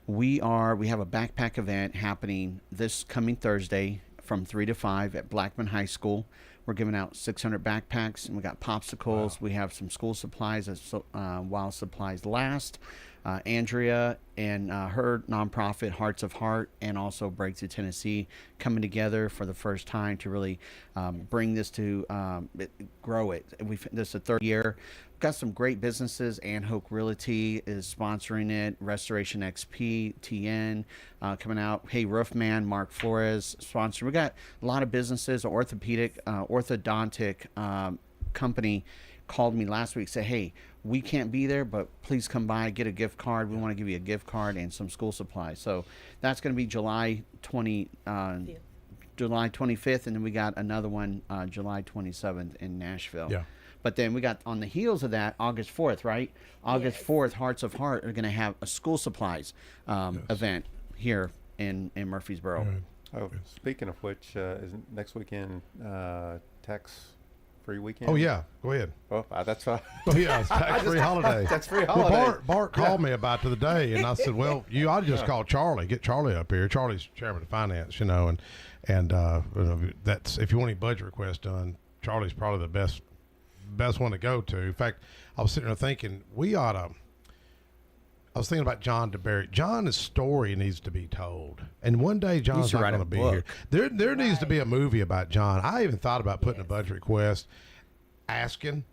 [SPEAKER 3] We have a backpack event happening this coming Thursday from 3 to 5 at Blackman High School. We're giving out 600 backpacks, and we got popsicles. Wow. We have some school supplies while supplies last. Andrea and her nonprofit Hearts of Heart, and also Breakthrough Tennessee, coming together for the first time to really bring this to grow it. This is the third year. Got some great businesses. Ann Hoke Realty is sponsoring it. Restoration XP, TN coming out. Hey Roofman, Mark Flores sponsoring. We got a lot of businesses. Orthodontic company called me last week, said, hey, we can't be there, but please come by, get a gift card. We want to give you a gift card and some school supplies. So that's going to be July 25th, and then we got another one July 27th in Nashville. Yeah. But then we got, on the heels of that, August 4th, right? August 4th, Hearts of Heart are going to have a school supplies event here in Murfreesboro.
[SPEAKER 1] Right.
[SPEAKER 2] Oh, speaking of which, is next weekend tax-free weekend?
[SPEAKER 1] Oh, yeah. Go ahead.
[SPEAKER 2] Oh, that's fine.
[SPEAKER 1] Oh, yeah. It's tax-free holiday.
[SPEAKER 2] Tax-free holiday.
[SPEAKER 1] Well, Bart called me about it today, and I said, well, you ought to just call Charlie. Get Charlie up here. Charlie's chairman of finance, and that's, if you want any budget requests done, Charlie's probably the best one to go to. In fact, I was sitting there thinking I was thinking about John DeBerry. John's story needs to be told, and one day John's not going to be here. There needs to be a movie about John. I even thought about putting a budget request, asking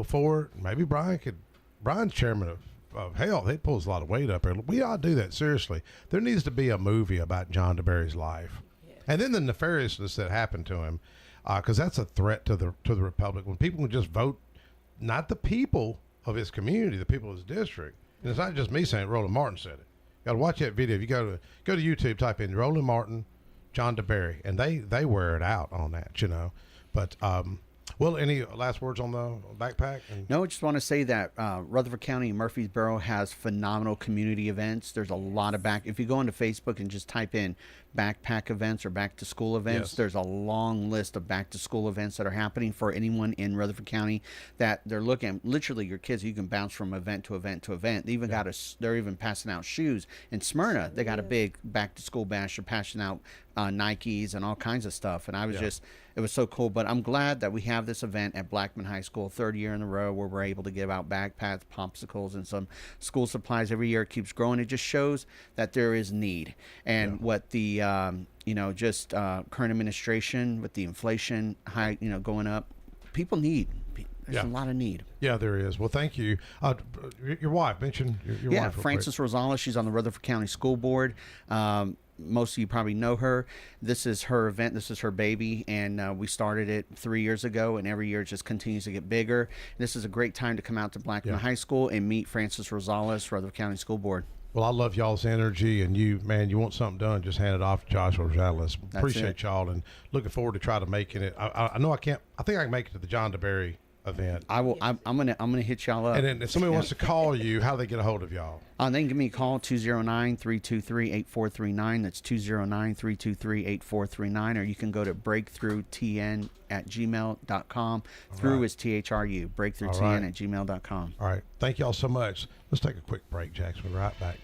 [SPEAKER 1] for it. Maybe Brian's chairman of health. He pulls a lot of weight up here. We ought to do that seriously. There needs to be a movie about John DeBerry's life, and then the nefariousness that happened to him. Because that's a threat to the Republic. When people can just vote, not the people of his community, the people of his district. And it's not just me saying it. Roland Martin said it. You got to watch that video. If you go to YouTube, type in Roland Martin, John DeBerry, and they wear it out on that, But Well, any last words on the backpack?
[SPEAKER 3] No, I just want to say that Rutherford County and Murfreesboro has phenomenal community events. There's a lot of if you go into Facebook and just type in backpack events or back to school events, there's a long list of back to school events that are happening for anyone in Rutherford County that they're looking at. Literally, your kids, you can bounce from event to event to event. They even they're even passing out shoes. In Smyrna, they got a big back to school bash. They're passing out Nikes and all kinds of stuff. And I was it was so cool. But I'm glad that we have this event at Blackman High School, third year in a row, where we're able to give out backpacks, popsicles, and some school supplies every year. It keeps growing. It just shows that there is need. And what the current administration with the inflation high, going up, people need. There's a lot of need.
[SPEAKER 1] Yeah, there is. Well, thank you. Your wife, mentioned your wife.
[SPEAKER 3] Frances Rosales. She's on the Rutherford County School Board. Most of you probably know her. This is her event. This is her baby, and we started it 3 years ago, and every year it just continues to get bigger. This is a great time to come out to Blackman High School and meet Frances Rosales, Rutherford County School Board.
[SPEAKER 1] Well, I love y'all's energy, and you want something done, just hand it off to Josh Rosales. Appreciate y'all, and looking forward to try to making it. I know I can't. I think I can make it to the John DeBerry event.
[SPEAKER 3] I will. I'm gonna hit y'all up.
[SPEAKER 1] And then if somebody wants to call you, how do they get a hold of y'all?
[SPEAKER 3] They can give me a call, 209-323-8439. That's 209-323-8439. Or you can go to breakthroughtn@gmail.com. Through is THRU. Breakthroughtn@gmail.com.
[SPEAKER 1] All right. Thank y'all so much. Let's take a quick break, Jackson. We'll be right back.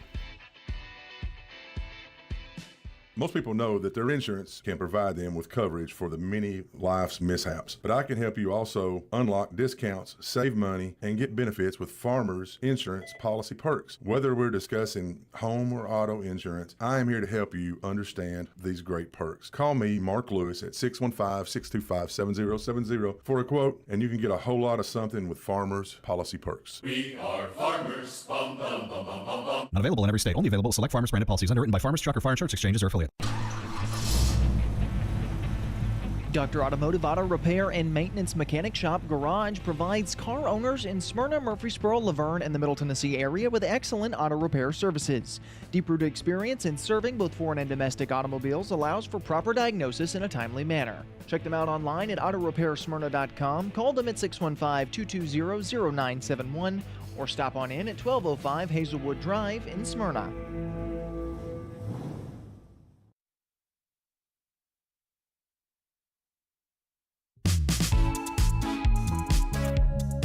[SPEAKER 4] Most people know that their insurance can provide them with coverage for the many life's mishaps. But I can help you also unlock discounts, save money, and get benefits with Farmers Insurance policy perks. Whether we're discussing home or auto insurance, I am here to help you understand these great perks. Call me, Mark Lewis, at 615-625-7070 for a quote, and you can get a whole lot of something with Farmers policy perks.
[SPEAKER 5] We are farmers. Bum, bum, bum, bum, bum, bum.
[SPEAKER 6] Not available in every state. Only available at select Farmers branded policies underwritten by Farmers Truck or Fire Insurance Exchanges or affiliates.
[SPEAKER 7] Dr. Automotive Auto Repair and Maintenance Mechanic Shop Garage provides car owners in Smyrna, Murfreesboro, Laverne, and the Middle Tennessee area with excellent auto repair services. Deep-rooted experience in serving both foreign and domestic automobiles allows for proper diagnosis in a timely manner. Check them out online at autorepairsmyrna.com. Call them at 615-220-0971 or stop on in at 1205 Hazelwood Drive in Smyrna.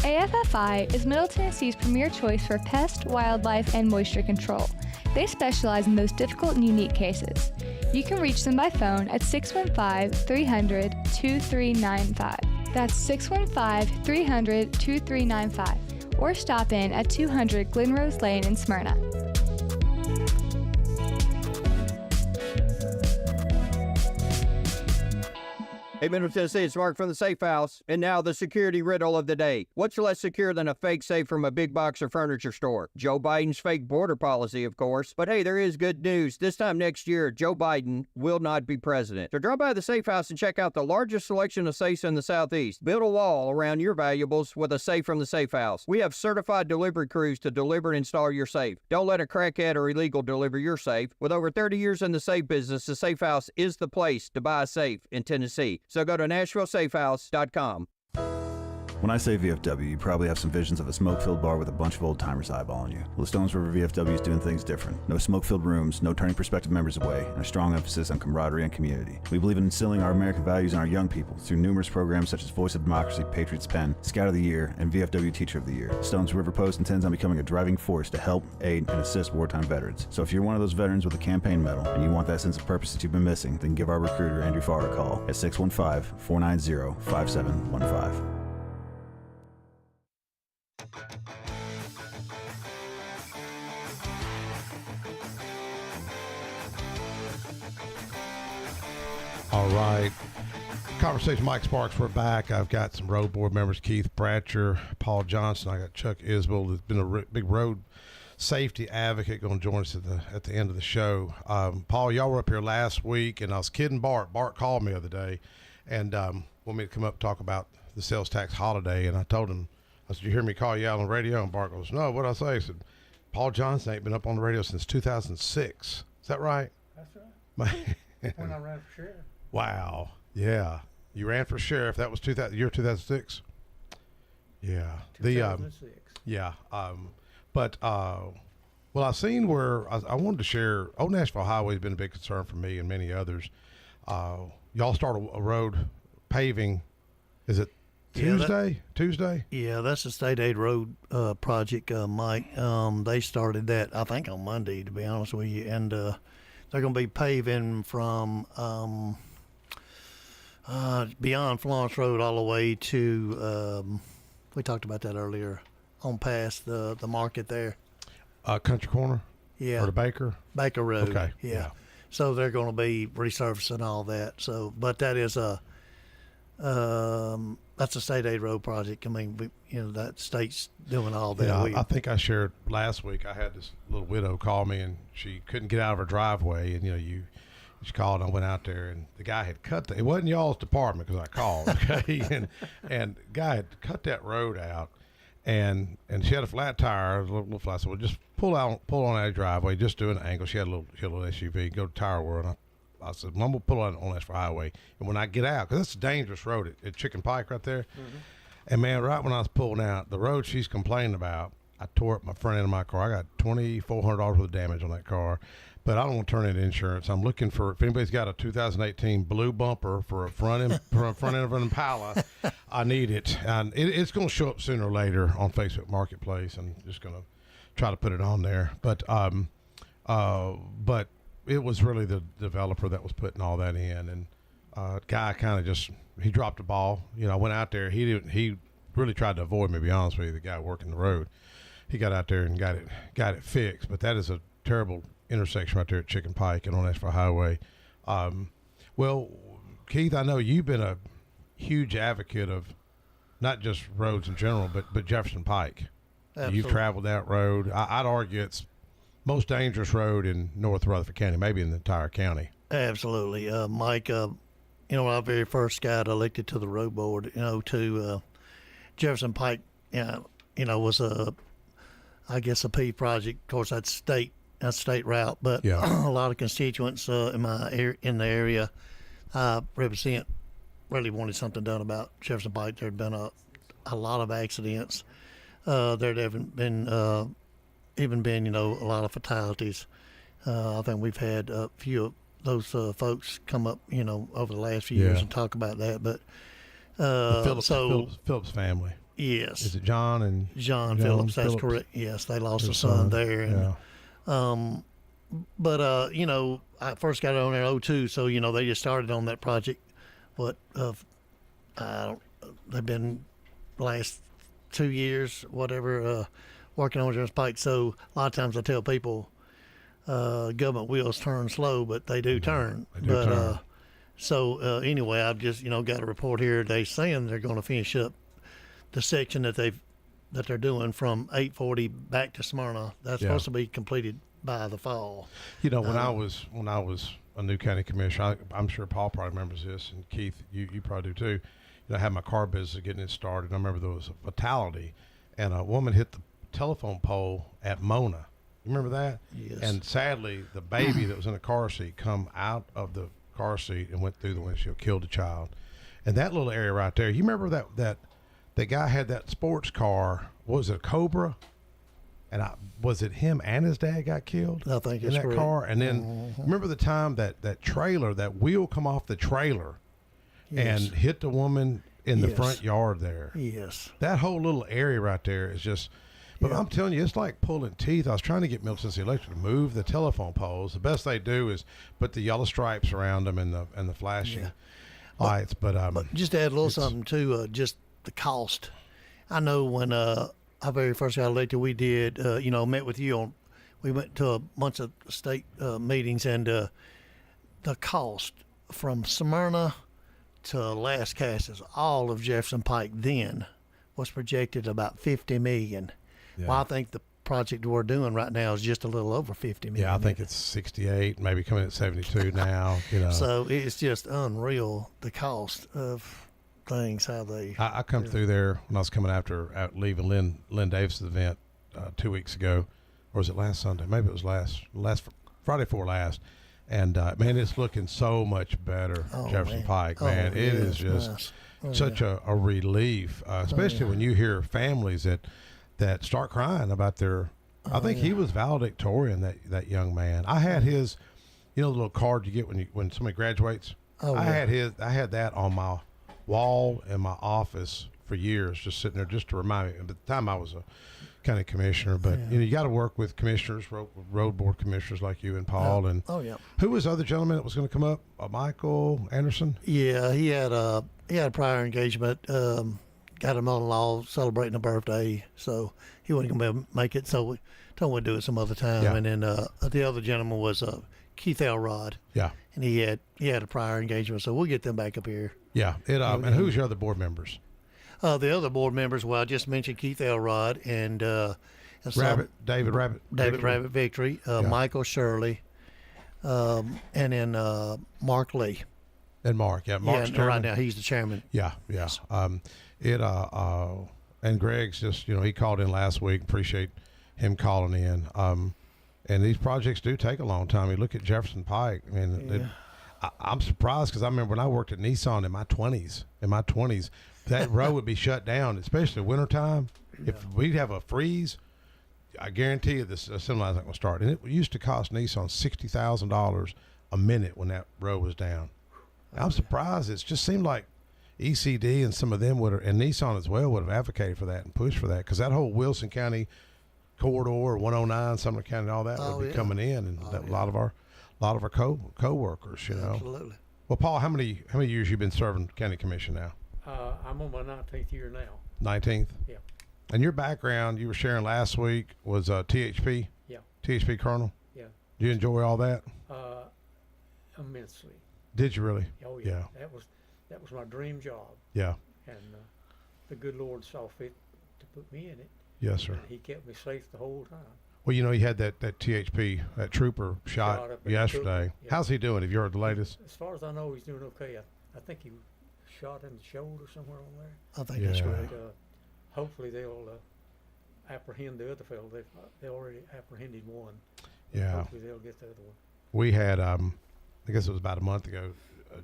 [SPEAKER 8] AFFI is Middle Tennessee's premier choice for pest, wildlife, and moisture control. They specialize in those difficult and unique cases. You can reach them by phone at 615-300-2395. That's 615-300-2395. Or stop in at 200 Glenrose Lane in Smyrna.
[SPEAKER 11] Hey, Middle Tennessee, it's Mark from the Safe House. And now the security riddle of the day. What's less secure than a fake safe from a big box or furniture store? Joe Biden's fake border policy, of course. But hey, there is good news. This time next year, Joe Biden will not be president. So drop by the Safe House and check out the largest selection of safes in the Southeast. Build a wall around your valuables with a safe from the Safe House. We have certified delivery crews to deliver and install your safe. Don't let a crackhead or illegal deliver your safe. With over 30 years in the safe business, the Safe House is the place to buy a safe in Tennessee. So go to NashvilleSafeHouse.com.
[SPEAKER 12] When I say VFW, you probably have some visions of a smoke-filled bar with a bunch of old-timers eyeballing you. Well, the Stones River VFW is doing things different. No smoke-filled rooms, no turning prospective members away, and a strong emphasis on camaraderie and community. We believe in instilling our American values in our young people through numerous programs such as Voice of Democracy, Patriots Pen, Scout of the Year, and VFW Teacher of the Year. The Stones River Post intends on becoming a driving force to help, aid, and assist wartime veterans. So if you're one of those veterans with a campaign medal and you want that sense of purpose that you've been missing, then give our recruiter Andrew Farr a call at 615-490-5715.
[SPEAKER 1] All right. Conversation, Mike Sparks, we're back. I've got some road board members, Keith Bratcher, Paul Johnson. I got Chuck Isbell, who's been a big road safety advocate, going to join us at the end of the show. Paul, y'all were up here last week, and I was kidding Bart. Bart called me the other day and wanted me to come up and talk about the sales tax holiday, and I told him, I said, you hear me call you out on the radio? And Bart goes, no, what'd I say? I said, Paul Johnson ain't been up on the radio since 2006. Is that right?
[SPEAKER 13] That's right. When I ran for sheriff.
[SPEAKER 1] Wow. Yeah. You ran for sheriff. That was 2006. Yeah.
[SPEAKER 13] 2006.
[SPEAKER 1] Well, I've seen where I wanted to share. Old Nashville Highway has been a big concern for me and many others. Y'all start a road paving. Is it Tuesday? Tuesday?
[SPEAKER 13] Yeah, that's a state aid road project, Mike. They started that, I think, on Monday, to be honest with you. And they're going to be paving from beyond Florence Road all the way to, we talked about that earlier, on past the market there.
[SPEAKER 1] Country Corner?
[SPEAKER 13] Yeah.
[SPEAKER 1] Or the Baker
[SPEAKER 13] Road.
[SPEAKER 1] Okay.
[SPEAKER 13] Yeah. So they're going to be resurfacing all that. So, but that is that's a state aid road project. I mean, that state's doing all that.
[SPEAKER 1] Yeah, I think I shared last week. I had this little widow call me, and she couldn't get out of her driveway. And she called, and I went out there, and the guy had cut it wasn't y'all's department because I called, okay, and the guy had cut that road out. And she had a flat tire, a little flat. So we just pull on that driveway, just do an angle. She had a little SUV, go to Tire World. And I said, I'm gonna pull on Nashville Highway. And when I get out, because that's a dangerous road at Chicken Pike right there. Mm-hmm. And man, right when I was pulling out, the road she's complaining about, I tore up my front end of my car. I got $2,400 worth of damage on that car. But I don't want to turn it into insurance. I'm looking for, if anybody's got a 2018 blue bumper for a front end of an Impala, I need it. And it's going to show up sooner or later on Facebook Marketplace. I'm just going to try to put it on there. But it was really the developer that was putting all that in. And guy kind of he dropped the ball. I went out there. He really tried to avoid me, to be honest with you, the guy working the road. He got out there and got it fixed. But that is a terrible intersection right there at Chicken Pike and on Nashville Highway. Well, Keith, I know you've been a huge advocate of not just roads in general, but Jefferson Pike.
[SPEAKER 13] Absolutely.
[SPEAKER 1] You've traveled that road. I'd argue it's most dangerous road in North Rutherford County, maybe in the entire county.
[SPEAKER 13] Absolutely. Mike, when I very first got elected to the road board, Jefferson Pike, was I guess a P project. Of course, that's state route, but a lot of constituents in the area I represent really wanted something done about Jefferson Pike. There had been a lot of accidents. There had been a lot of fatalities. I think we've had a few of those folks come up, over the last few years and talk about that. But
[SPEAKER 1] Phillips family.
[SPEAKER 13] Yes.
[SPEAKER 1] Is it John and
[SPEAKER 13] John Phillips? That's correct. Yes, they lost a son there. And, I first got on there in 2002, so they just started on that project. But they've been last 2 years, whatever, working on Jefferson Pike. So a lot of times I tell people, government wheels turn slow, but they do turn. Anyway, I've just got a report here today saying they're going to finish up the section that they're doing from 840 back to Smyrna. That's supposed to be completed by the fall.
[SPEAKER 1] When I was a new county commissioner, I'm sure Paul probably remembers this, and Keith, you probably do too. I had my car business getting it started. I remember there was a fatality, and a woman hit the telephone pole at Mona. You remember that?
[SPEAKER 13] Yes.
[SPEAKER 1] And sadly, the baby that was in the car seat come out of the car seat and went through the windshield, killed the child. And that little area right there, you remember that guy had that sports car, what was it, a Cobra? And was it him and his dad got killed?
[SPEAKER 13] I think
[SPEAKER 1] in that
[SPEAKER 13] correct.
[SPEAKER 1] car. And then remember the time that trailer, that wheel come off the trailer and hit the woman in the front yard there.
[SPEAKER 13] Yes.
[SPEAKER 1] That whole little area right there is just. But I'm telling you, it's like pulling teeth. I was trying to get Middle Tennessee Electric to move the telephone poles. The best they do is put the yellow stripes around them and the flashing lights. But
[SPEAKER 13] just to add a little something too, just the cost. I know when I very first got elected, we did met with you we went to a bunch of state meetings, and the cost from Smyrna to Las Casas, all of Jefferson Pike then was projected about $50 million.
[SPEAKER 1] Yeah.
[SPEAKER 13] Well, I think the project we're doing right now is just a little over $50 million.
[SPEAKER 1] Yeah, I think it's 68, maybe coming at 72 now.
[SPEAKER 13] So it's just unreal, the cost of things, how they.
[SPEAKER 1] I come through there when I was coming out leaving Lynn Davis' event 2 weeks ago, or was it last Sunday? Maybe it was last Friday before last. And man, it's looking so much better, Jefferson
[SPEAKER 13] man.
[SPEAKER 1] Pike.
[SPEAKER 13] Oh,
[SPEAKER 1] Man, it is
[SPEAKER 13] yeah, it's
[SPEAKER 1] just
[SPEAKER 13] nice.
[SPEAKER 1] such a relief, especially when you hear families that start crying about their. I think he was valedictorian, that young man. I had his, the little card you get when somebody graduates. I had that on my wall in my office for years, just sitting there just to remind me. At the time, I was a county commissioner, but you got to work with commissioners, road board commissioners like you and Paul. And who was the other gentleman that was going to come up? Michael Anderson.
[SPEAKER 13] Yeah, he had a prior engagement. Got a mother-in-law celebrating a birthday, so he wasn't going to be able to make it. So we told him we'd do it some other time.
[SPEAKER 1] Yeah.
[SPEAKER 13] And then the other gentleman was Keith Elrod.
[SPEAKER 1] Yeah.
[SPEAKER 13] And he had a prior engagement, so we'll get them back up here.
[SPEAKER 1] Yeah. And who's your other board members?
[SPEAKER 13] The other board members, well, I just mentioned Keith Elrod and
[SPEAKER 1] David
[SPEAKER 13] Rabbit Victory, Michael Shirley, and then Mark Lee.
[SPEAKER 1] And Mark, Mark's chairman.
[SPEAKER 13] Right now he's the chairman.
[SPEAKER 1] Yeah. And Greg's just, he called in last week. Appreciate him calling in. And these projects do take a long time. You look at Jefferson Pike. I mean, I'm surprised because I remember when I worked at Nissan in my 20s. That road would be shut down, especially wintertime. If we'd have a freeze, I guarantee you this assembly line's not going to start. And it used to cost Nissan $60,000 a minute when that road was down. I'm surprised. It just seemed like ECD and some of them and Nissan as well would have advocated for that and pushed for that, because that whole Wilson County corridor, 109, Sumner County, and all that would be coming in, and a lot of our co-workers,
[SPEAKER 13] Absolutely.
[SPEAKER 1] Well, Paul, how many years you been serving county commission now?
[SPEAKER 14] I'm on my 19th year now.
[SPEAKER 1] 19th?
[SPEAKER 14] Yeah.
[SPEAKER 1] And your background, you were sharing last week, was THP?
[SPEAKER 14] Yeah.
[SPEAKER 1] THP Colonel?
[SPEAKER 14] Yeah.
[SPEAKER 1] Did you enjoy all that?
[SPEAKER 14] Immensely.
[SPEAKER 1] Did you really?
[SPEAKER 14] Oh yeah. That was my dream job.
[SPEAKER 1] Yeah.
[SPEAKER 14] And the good Lord saw fit to put me in it.
[SPEAKER 1] Yes, sir.
[SPEAKER 14] And he kept me safe the whole time.
[SPEAKER 1] Well, you had that THP, that trooper shot yesterday.
[SPEAKER 14] Yeah.
[SPEAKER 1] How's he doing? Have you heard the latest?
[SPEAKER 14] As far as I know, he's doing okay. I think he was shot in the shoulder somewhere on there.
[SPEAKER 13] I think that's great.
[SPEAKER 14] Hopefully they'll apprehend the other fellow. They already apprehended one.
[SPEAKER 1] Yeah.
[SPEAKER 14] Hopefully they'll get the other one.
[SPEAKER 1] We had, I guess it was about a month ago,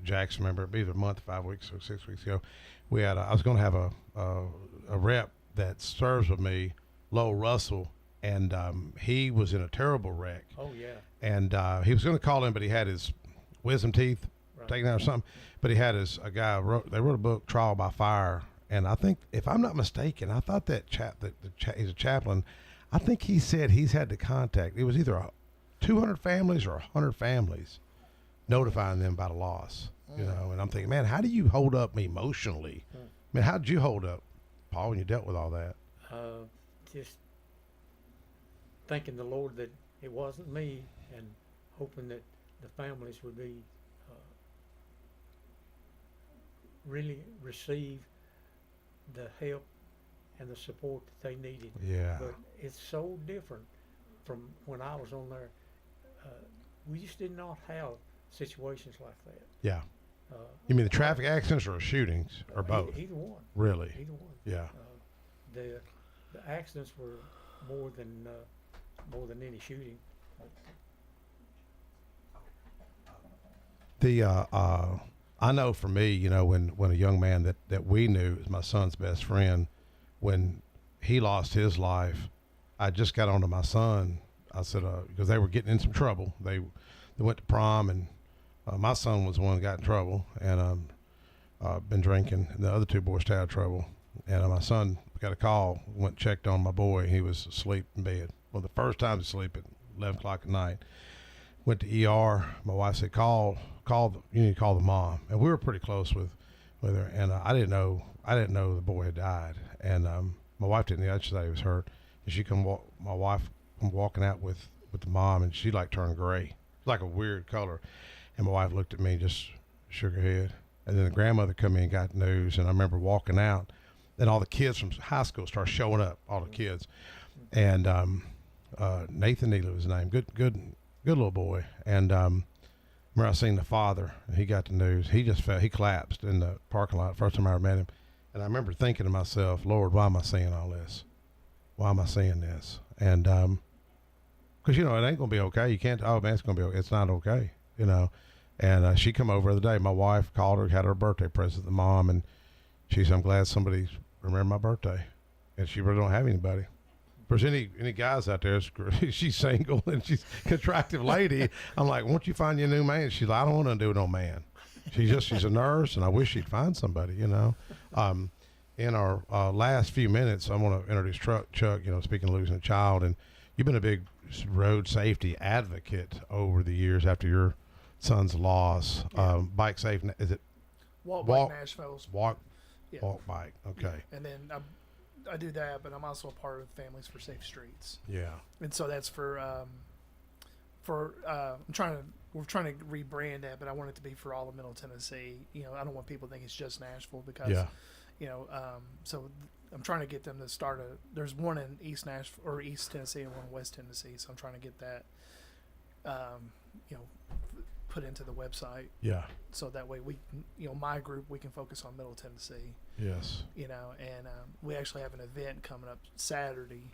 [SPEAKER 1] Jackson, remember, either a month, 5 weeks or 6 weeks ago, we had, I was going to have a rep that serves with me, Lowell Russell, and he was in a terrible wreck.
[SPEAKER 14] Oh, yeah.
[SPEAKER 1] And he was going to call in, but he had his wisdom teeth taken out or something. But he had they wrote a book, Trial by Fire. And I think, if I'm not mistaken, I thought that he's a chaplain. I think he said he's had to contact, it was either 200 families or 100 families, notifying them about a loss, and I'm thinking, man, how do you hold up emotionally? I mean, how did you hold up, Paul, when you dealt with all that?
[SPEAKER 14] Just thanking the Lord that it wasn't me, and hoping that the families would be really receive the help and the support that they needed.
[SPEAKER 1] Yeah.
[SPEAKER 14] But it's so different from when I was on there. We just did not have situations like that.
[SPEAKER 1] Yeah. You mean the traffic accidents or shootings or both?
[SPEAKER 14] Either one.
[SPEAKER 1] Really?
[SPEAKER 14] Either one.
[SPEAKER 1] Yeah.
[SPEAKER 14] The accidents were more than any shooting.
[SPEAKER 1] I know for me, when a young man that we knew was my son's best friend, when he lost his life, I just got onto my son. I said, because they were getting in some trouble. They went to prom, and my son was the one that got in trouble, and been drinking. And the other two boys stayed out of trouble. And my son got a call, went and checked on my boy. He was asleep in bed. Well, the first time to sleep at 11 o'clock at night. Went to ER. My wife said, you need to call the mom. And we were pretty close with her. And I didn't know the boy had died. And my wife didn't know. She said he was hurt. And my wife come walking out with the mom, and she turned gray. Like a weird color. And my wife looked at me and just shook her head. And then the grandmother come in and got news. And I remember walking out, and all the kids from high school started showing up, all the kids. And Nathan Neely was his name. Good little boy. And remember I seen the father, and he got the news. He just he collapsed in the parking lot, first time I ever met him. And I remember thinking to myself, Lord, why am I seeing all this? Why am I seeing this? And because it ain't gonna be okay. You can't. Oh man, it's gonna be okay. It's not okay. you know. And she come over the other day. My wife called her, had her birthday present, the mom, and she said, I'm glad somebody remembered my birthday. And she really don't have anybody. If there's any guys out there, she's single and she's a attractive lady. I'm like, won't you find you a new man? She's like, I don't want to do no man. She's a nurse, and I wish she'd find somebody, you know. In our last few minutes, I want to introduce Chuck, you know, speaking of losing a child. And you've been a big road safety advocate over the years after your son's loss. Bike safe, is it?
[SPEAKER 15] Walk Bike Nashville's.
[SPEAKER 1] Walk bike, okay.
[SPEAKER 15] And then I do that, but I'm also a part of Families for Safe Streets.
[SPEAKER 1] Yeah.
[SPEAKER 15] And so that's we're trying to rebrand that, but I want it to be for all of Middle Tennessee. You know, I don't want people to think it's just Nashville because, you know, so I'm trying to get them to start there's one in East Nashville or East Tennessee and one in West Tennessee. So I'm trying to get that, you know, put into the website. Yeah. So that way we, you know, my group, we can focus on Middle Tennessee. Yes. You know, and we actually have an event coming up Saturday.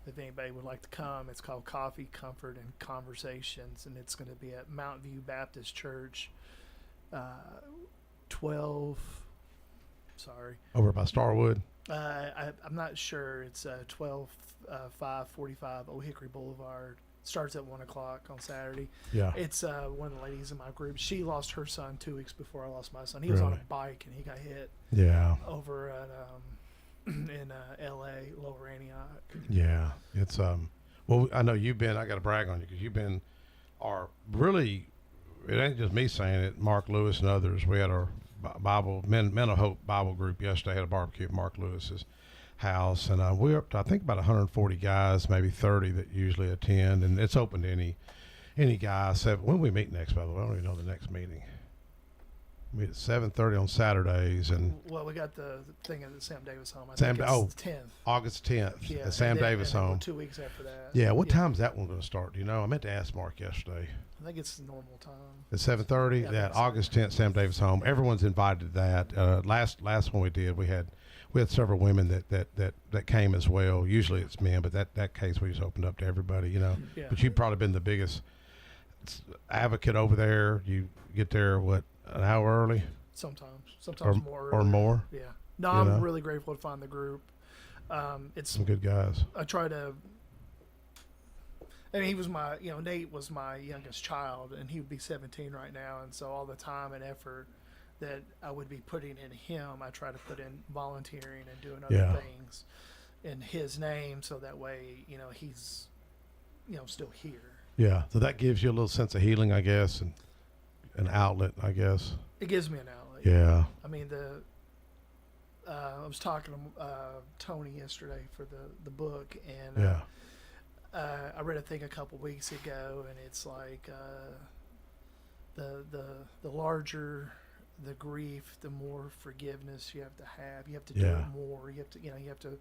[SPEAKER 15] If anybody would like to come, it's called Coffee, Comfort, and Conversations, and it's going to be at Mount View Baptist Church, 12. Sorry.
[SPEAKER 1] Over by Starwood.
[SPEAKER 15] I'm not sure. It's 545 Old Hickory Boulevard. Starts at 1 o'clock on Saturday. Yeah. It's one of the ladies in my group. She lost her son 2 weeks before I lost my son. He was on a bike and he got hit. Yeah. Over at in L.A., Lower Antioch.
[SPEAKER 1] Yeah, it's well, I know you've been. I got to brag on you because you've been really. It ain't just me saying it. Mark Lewis and others. We had our Men of Hope Bible group yesterday. Had a barbecue at Mark Lewis's house, and we're up to, I think, about 140 guys, maybe 30 that usually attend, and it's open to any guy. When we meet next, by the way, I don't even know the next meeting. We meet at 7:30 on Saturdays, and
[SPEAKER 15] well, we got the thing at the Sam Davis home.
[SPEAKER 1] August 10th at Sam Davis home.
[SPEAKER 15] 2 weeks after that.
[SPEAKER 1] Yeah, what time's that one going to start? Do you know? I meant to ask Mark yesterday.
[SPEAKER 15] I think it's normal time.
[SPEAKER 1] At 7:30. Yeah, August 10th, Sam Davis home. Everyone's invited to that. Last one we did, we had several women that came as well. Usually it's men, but that case we just opened up to everybody, you know. Yeah. But you've probably been the biggest advocate over there. You get there an hour early?
[SPEAKER 15] Sometimes more.
[SPEAKER 1] Or more?
[SPEAKER 15] Yeah. No, I'm really grateful to find the group. It's
[SPEAKER 1] some good guys.
[SPEAKER 15] I try to. I mean, he was Nate was my youngest child, and he would be 17 right now, and so all the time and effort that I would be putting in him, I try to put in volunteering and doing other things in his name, so that way, you know, he's, you know, still here. Yeah.
[SPEAKER 1] So that gives you a little sense of healing, I guess, and an outlet, I guess.
[SPEAKER 15] It gives me an outlet.
[SPEAKER 1] Yeah.
[SPEAKER 15] I mean, I was talking to Tony yesterday for the book, and I read a thing a couple weeks ago, and it's like the larger the grief, the more forgiveness you have to have. You have to do it more. You have to,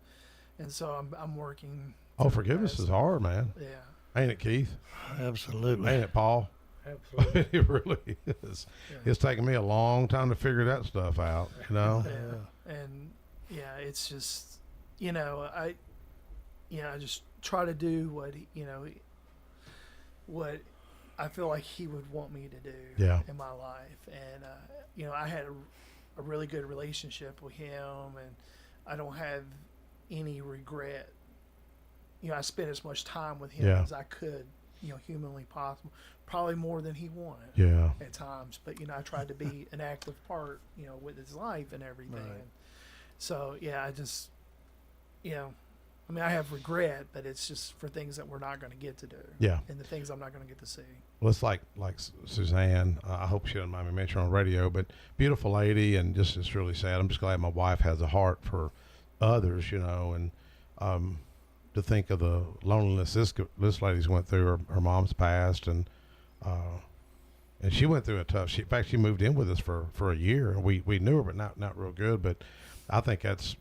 [SPEAKER 15] and so I'm working.
[SPEAKER 1] Oh, forgiveness is hard, man.
[SPEAKER 15] Yeah.
[SPEAKER 1] Ain't it, Keith?
[SPEAKER 13] Absolutely.
[SPEAKER 1] Ain't it, Paul?
[SPEAKER 14] Absolutely.
[SPEAKER 1] It really is. Yeah. It's taken me a long time to figure that stuff out, you know?
[SPEAKER 15] Yeah. And it's just, you know, I just try to do what I feel like he would want me to do in my life. And, you know, I had a really good relationship with him, and I don't have any regret. You know, I spent as much time with him as I could, you know, humanly possible. Probably more than he wanted at times. But, you know, I tried to be an active part, you know, with his life and everything. Right. And so, I just, you know, I mean, I have regret, but it's just for things that we're not going to get to do. Yeah. And the things I'm not going to get to see.
[SPEAKER 1] Well, it's like Suzanne. I hope she doesn't mind me mentioning on radio, but beautiful lady, and just it's really sad. I'm just glad my wife has a heart for others, you know, and to think of the loneliness this lady's went through. Her mom's passed, and she went through a tough. In fact, she moved in with us for a year. We knew her, but not real good. But I think that's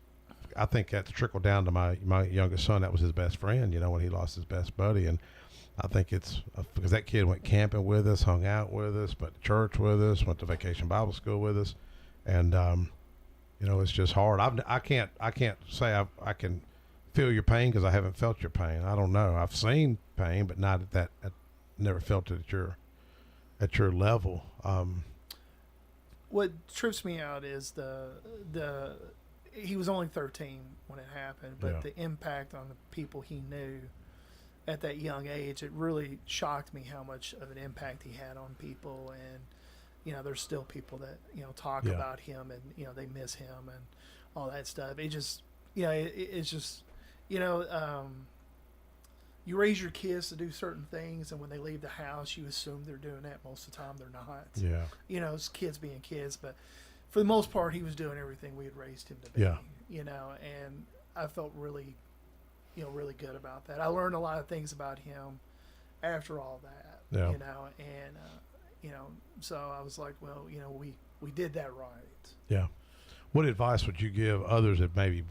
[SPEAKER 1] trickled down to my youngest son. That was his best friend, you know, when he lost his best buddy. And I think it's because that kid went camping with us, hung out with us, went to church with us, went to vacation Bible school with us. And, you know, it's just hard. I can't say I can feel your pain because I haven't felt your pain. I don't know. I've seen pain, but not at that. I never felt it at your level.
[SPEAKER 15] What trips me out is the he was only 13 when it happened, but the impact on the people he knew at that young age, it really shocked me how much of an impact he had on people. And there's still people that talk about him, and they miss him and all that stuff. It just it's just you raise your kids to do certain things, and when they leave the house, you assume they're doing that. Most of the time, they're not.
[SPEAKER 1] Yeah.
[SPEAKER 15] It's kids being kids, but for the most part, he was doing everything we had raised him to be.
[SPEAKER 1] Yeah.
[SPEAKER 15] And I felt really, really good about that. I learned a lot of things about him after all that.
[SPEAKER 1] Yeah.
[SPEAKER 15] So I was like, well, we did that right.
[SPEAKER 1] Yeah. What advice would you give others that maybe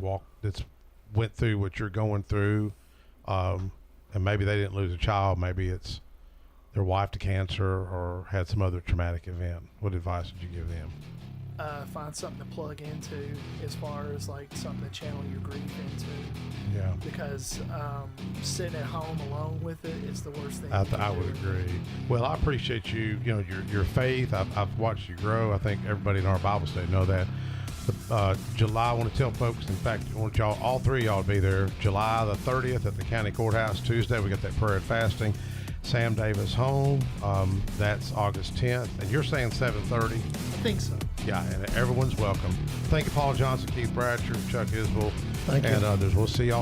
[SPEAKER 1] went through what you're going through, and maybe they didn't lose a child, maybe it's their wife to cancer or had some other traumatic event? What advice would you give them?
[SPEAKER 15] Find something to plug into as far as like something to channel your grief into.
[SPEAKER 1] Yeah.
[SPEAKER 15] Because sitting at home alone with it is the worst thing.
[SPEAKER 1] I would agree. Well, I appreciate your faith. I've watched you grow. I think everybody in our Bible study know that. July, I want to tell folks, in fact, I want y'all, all three of y'all to be there. July the 30th at the county courthouse. Tuesday, we got that prayer and fasting. Sam Davis home. That's August 10th. And you're saying 7:30?
[SPEAKER 15] I think so.
[SPEAKER 1] Yeah, and everyone's welcome. Thank you, Paul Johnson, Keith Bradsher, Chuck Isbell,
[SPEAKER 13] Thank you.
[SPEAKER 1] and others. We'll see y'all